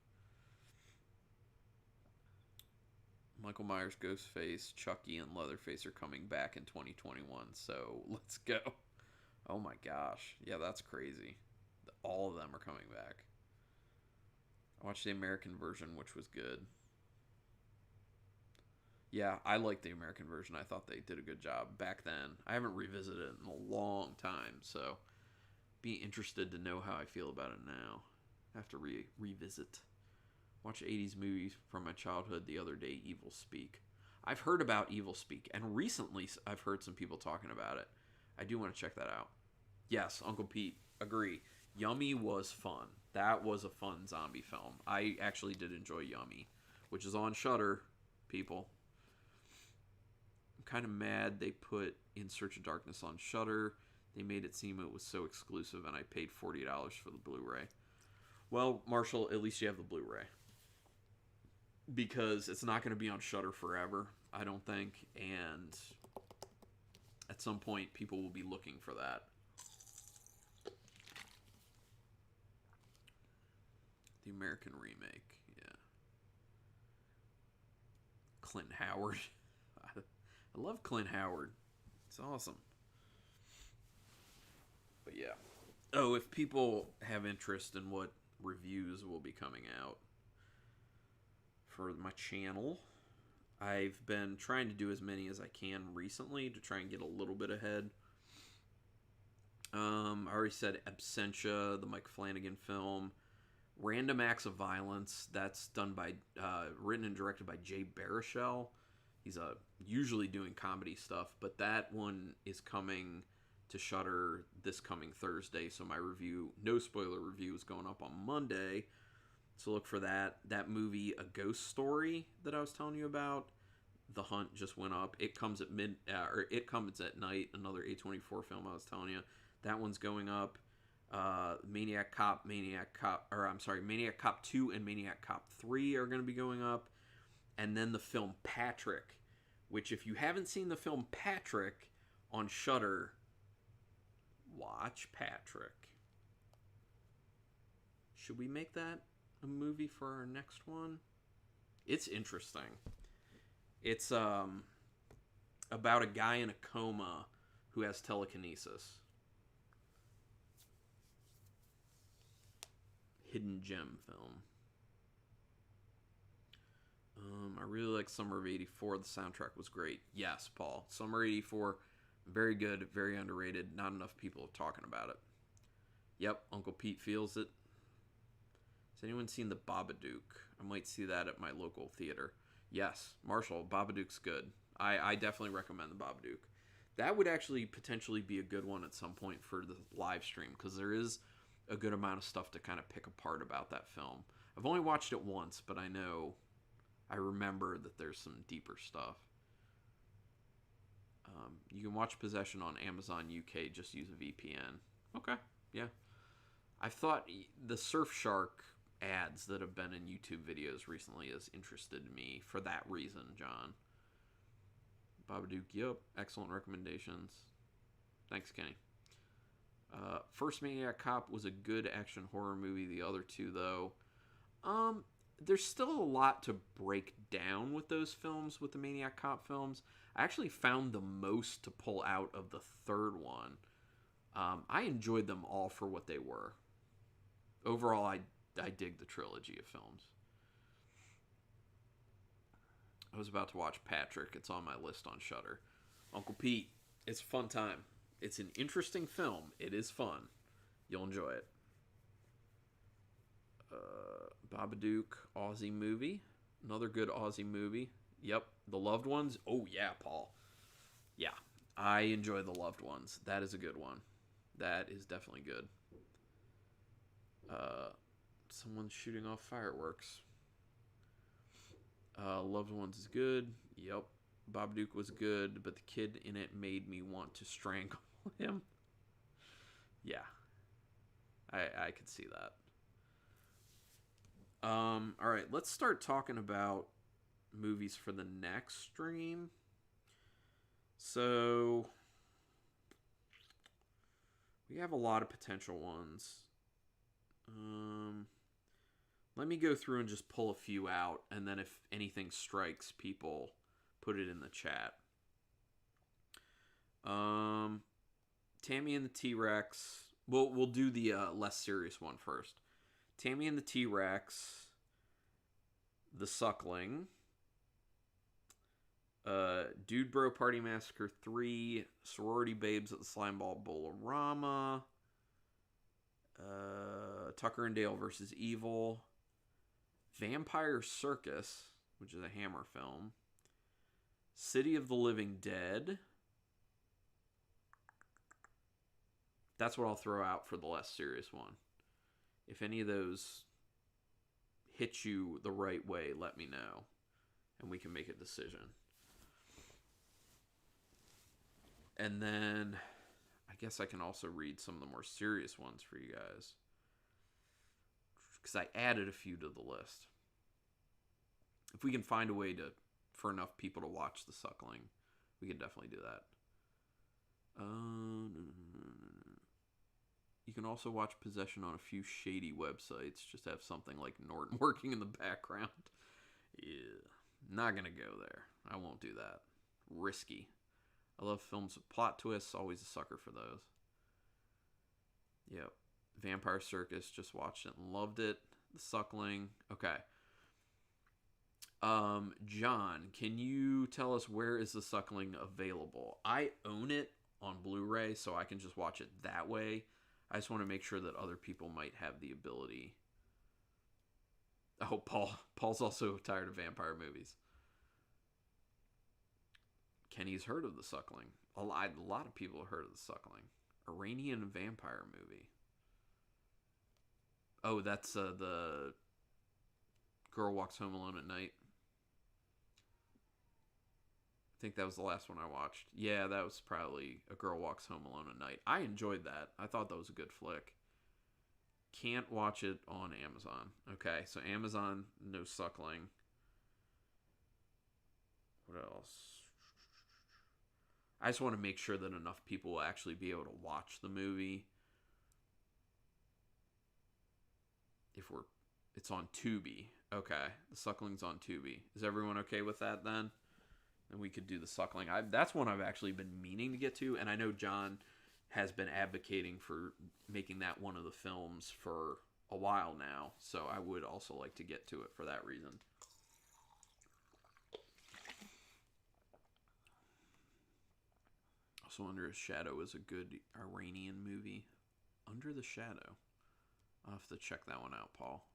Michael Myers, Ghostface, Chucky, and Leatherface are coming back in 2021, so let's go. Oh my gosh. Yeah, that's crazy. All of them are coming back. I watched the American version, which was good. Yeah, I liked the American version. I thought they did a good job back then. I haven't revisited it in a long time, so be interested to know how I feel about it now. I have to revisit. Watch 80s movies from my childhood the other day, Evil Speak. I've heard about Evil Speak, and recently I've heard some people talking about it. I do want to check that out. Yes, Uncle Pete, agree. Yummy was fun. That was a fun zombie film. I actually did enjoy Yummy, which is on Shudder, people. I'm kind of mad they put In Search of Darkness on Shudder. They made it seem it was so exclusive, and I paid $40 for the Blu-ray. Well, Marshall, at least you have the Blu-ray. Because it's not going to be on Shudder forever, I don't think. And at some point, people will be looking for that. The American remake, yeah. Clint Howard. I love Clint Howard. It's awesome. But yeah. Oh, if people have interest in what reviews will be coming out for my channel, I've been trying to do as many as I can recently to try and get a little bit ahead. I already said Absentia, the Mike Flanagan film. Random Acts of Violence, that's done by, written and directed by Jay Baruchel. He's usually doing comedy stuff, but that one is coming to Shudder this coming Thursday, so my review, no spoiler review, is going up on Monday. So look for that. That movie, A Ghost Story, that I was telling you about, The Hunt just went up. It comes at or It Comes at Night, another A24 film I was telling you. That one's going up. Maniac Cop, Maniac Cop 2 and Maniac Cop 3 are going to be going up. And then the film Patrick, which if you haven't seen the film Patrick on Shudder, watch Patrick. Should we make that a movie for our next one? It's interesting. It's about a guy in a coma who has telekinesis. Hidden gem film. I really like Summer of '84. The soundtrack was great. Yes, Paul. Summer '84, very good, very underrated. Not enough people are talking about it. Yep, Uncle Pete feels it. Has anyone seen The Babadook? I might see that at my local theater. Yes, Marshall, Babadook's good. I definitely recommend The Babadook. That would actually potentially be a good one at some point for the live stream, because there is a good amount of stuff to kind of pick apart about that film. I've only watched it once, but I remember that there's some deeper stuff. You can watch Possession on Amazon UK, just use a VPN. Okay, yeah. I've thought the Surfshark ads that have been in YouTube videos recently has interested me for that reason, John. Babadook, yep. Excellent recommendations. Thanks, Kenny. First Maniac Cop was a good action horror movie. The other two, though, there's still a lot to break down with those films, with the Maniac Cop films. I actually found the most to pull out of the third one. I enjoyed them all for what they were. Overall, I dig the trilogy of films. I was about to watch Patrick. It's on my list on Shudder. Uncle Pete, it's a fun time. It's an interesting film. It is fun. You'll enjoy it. Babadook, Aussie movie. Another good Aussie movie. Yep. The Loved Ones. Oh, yeah, Paul. Yeah. I enjoy The Loved Ones. That is a good one. That is definitely good. Someone's shooting off fireworks. Loved Ones is good. Yep. Babadook was good, but the kid in it made me want to strangle him. Yeah. I could see that. All right, let's start talking about movies for the next stream. So, we have a lot of potential ones. Let me go through and just pull a few out, and then if anything strikes people, put it in the chat. Tammy and the T-Rex. We'll do the less serious one first. Tammy and the T-Rex. The Suckling. Dude Bro Party Massacre 3. Sorority Babes at the Slimeball Bowl-orama. Tucker and Dale versus Evil. Vampire Circus, which is a Hammer film. City of the Living Dead. That's what I'll throw out for the less serious one. If any of those hit you the right way, let me know, and we can make a decision. And then I guess I can also read some of the more serious ones for you guys, because I added a few to the list. If we can find a way for enough people to watch The Suckling, we can definitely do that. You can also watch Possession on a few shady websites. Just have something like Norton working in the background. Yeah, not gonna go there. I won't do that. Risky. I love films with plot twists. Always a sucker for those. Yep. Vampire Circus. Just watched it and loved it. The Suckling. Okay. John, can you tell us where is The Suckling available? I own it on Blu-ray, so I can just watch it that way. I just want to make sure that other people might have the ability. Oh, Paul's also tired of vampire movies. Kenny's heard of The Suckling. A lot of people have heard of The Suckling. Iranian vampire movie. Oh, that's the Girl Walks Home Alone at Night. I think that was the last one I watched. Yeah, that was probably A Girl Walks Home Alone at Night. I enjoyed that. I thought that was a good flick. Can't watch it on Amazon. Okay, so Amazon, no suckling. What else? I just want to make sure that enough people will actually be able to watch the movie. It's on Tubi. Okay, the suckling's on Tubi. Is everyone okay with that then? And we could do the suckling. That's one I've actually been meaning to get to, and I know John has been advocating for making that one of the films for a while now, so I would also like to get to it for that reason. Also, Under a Shadow is a good Iranian movie. Under the Shadow. I'll have to check that one out, Paul.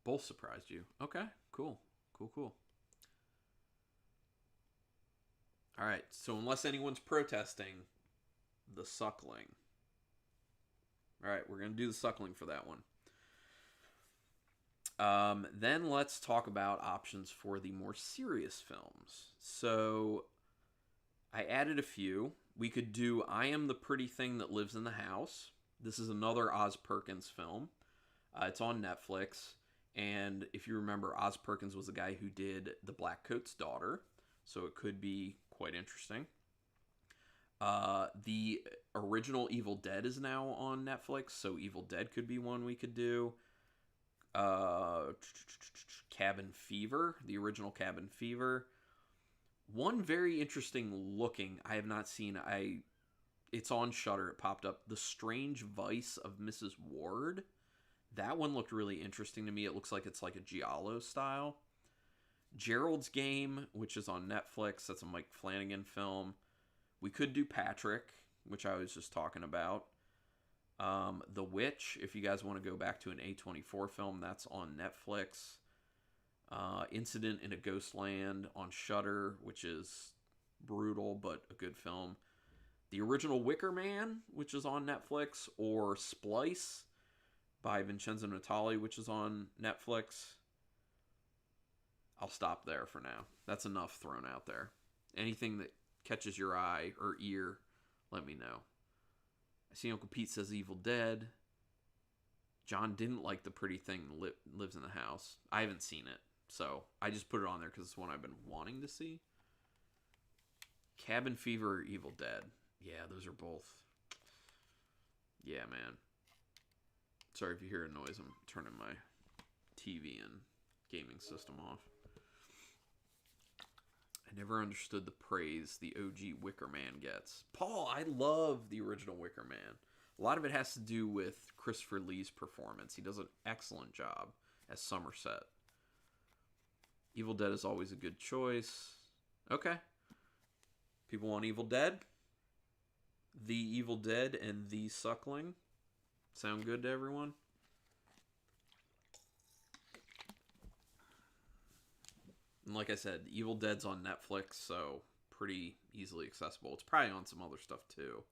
Both surprised you. Okay, cool. Cool. All right, so unless anyone's protesting, the suckling. All right, we're going to do the suckling for that one. Then let's talk about options for the more serious films. So I added a few. We could do I Am the Pretty Thing That Lives in the House. This is another Oz Perkins film. It's on Netflix. And if you remember, Oz Perkins was the guy who did The Black Coat's Daughter. So it could be quite interesting. The original Evil Dead is now on Netflix, so Evil Dead could be one we could do. Cabin Fever, the original Cabin Fever. One very interesting looking, I have not seen, it's on Shudder, it popped up, The Strange Vice of Mrs. Ward. That one looked really interesting to me. It looks like it's like a Giallo style. Gerald's Game, which is on Netflix. That's a Mike Flanagan film. We could do Patrick, which I was just talking about. The Witch, if you guys want to go back to an A24 film, that's on Netflix. Incident in a Ghost Land on Shudder, which is brutal but a good film. The original Wicker Man, which is on Netflix, or Splice by Vincenzo Natali, which is on Netflix. I'll stop there for now. That's enough thrown out there. Anything that catches your eye or ear, let me know. I see Uncle Pete says Evil Dead. John didn't like The Pretty Thing Lives in the House. I haven't seen it, so I just put it on there because it's one I've been wanting to see. Cabin Fever or Evil Dead. Yeah, those are both. Yeah, man. Sorry if you hear a noise. I'm turning my TV and gaming system off. I never understood the praise the OG Wicker Man gets. Paul, I love the original Wicker Man. A lot of it has to do with Christopher Lee's performance. He does an excellent job as Somerset. Evil Dead is always a good choice. Okay. People want Evil Dead? The Evil Dead and The Suckling. Sound good to everyone? And like I said, Evil Dead's on Netflix, so pretty easily accessible. It's probably on some other stuff too.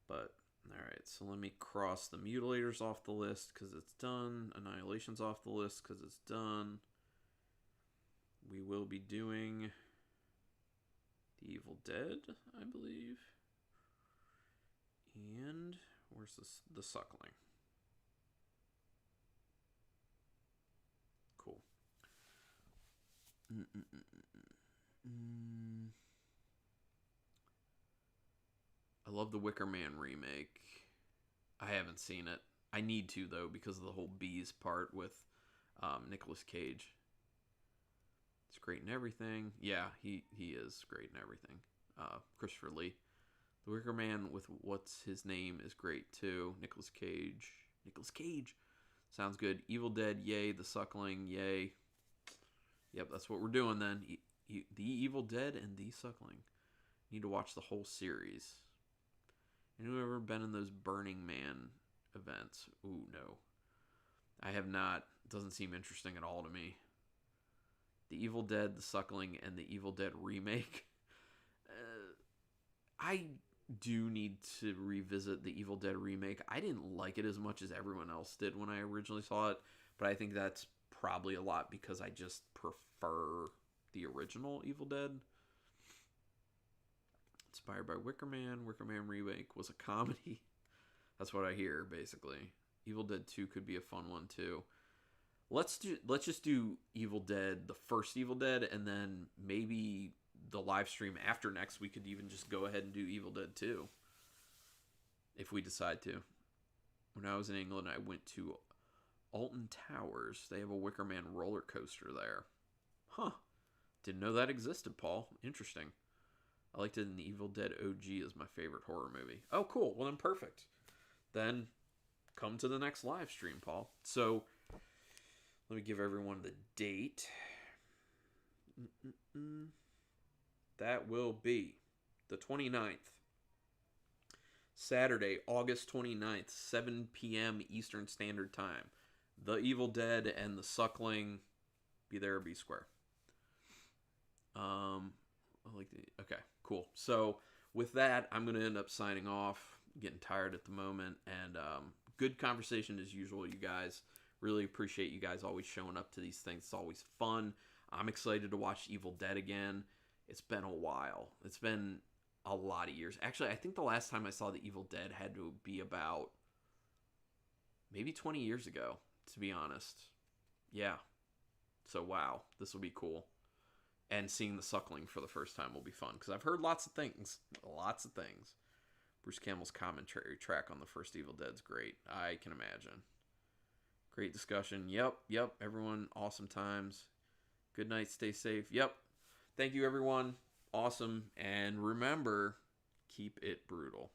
But, alright, so let me cross the Mutilators off the list because it's done. Annihilation's off the list because it's done. We will be doing The Evil Dead, I believe. And where's the Suckling? Cool. I love the Wicker Man remake. I haven't seen it. I need to, though, because of the whole bees part with Nicolas Cage. It's great in everything. Yeah, he is great in everything. Christopher Lee. The Wicker Man with what's his name is great, too. Nicolas Cage. Nicolas Cage. Sounds good. Evil Dead, yay. The Suckling, yay. Yep, that's what we're doing then. The Evil Dead and The Suckling. Need to watch the whole series. Anyone ever been in those Burning Man events? Ooh, no. I have not. Doesn't seem interesting at all to me. The Evil Dead, The Suckling, and the Evil Dead remake. I do need to revisit the Evil Dead remake. I didn't like it as much as everyone else did when I originally saw it, but I think that's probably a lot because I just prefer the original Evil Dead. Inspired by Wicker Man. Wicker Man remake was a comedy. That's what I hear, basically. Evil Dead 2 could be a fun one, too. Let's just do Evil Dead, the first Evil Dead, and then maybe the live stream after next, we could even just go ahead and do Evil Dead 2. If we decide to. When I was in England, I went to Alton Towers. They have a Wicker Man roller coaster there. Huh. Didn't know that existed, Paul. Interesting. I liked it in Evil Dead OG as my favorite horror movie. Oh, cool. Well, then perfect. Then come to the next live stream, Paul. So, let me give everyone the date. That will be the 29th. Saturday, August 29th, 7 p.m. Eastern Standard Time. The Evil Dead and the Suckling. Be there or be square. Okay, cool. So, with that, I'm going to end up signing off. Getting tired at the moment. And good conversation as usual, you guys. Really appreciate you guys always showing up to these things. It's always fun. I'm excited to watch Evil Dead again. It's been a while. It's been a lot of years. Actually, I think the last time I saw the Evil Dead had to be about maybe 20 years ago, to be honest. Yeah. So, wow. This will be cool. And seeing the Suckling for the first time will be fun. Because I've heard lots of things. Lots of things. Bruce Campbell's commentary track on the first Evil Dead's great. I can imagine. Great discussion. Yep. Everyone, awesome times. Good night. Stay safe. Yep. Thank you, everyone. Awesome. And remember, keep it brutal.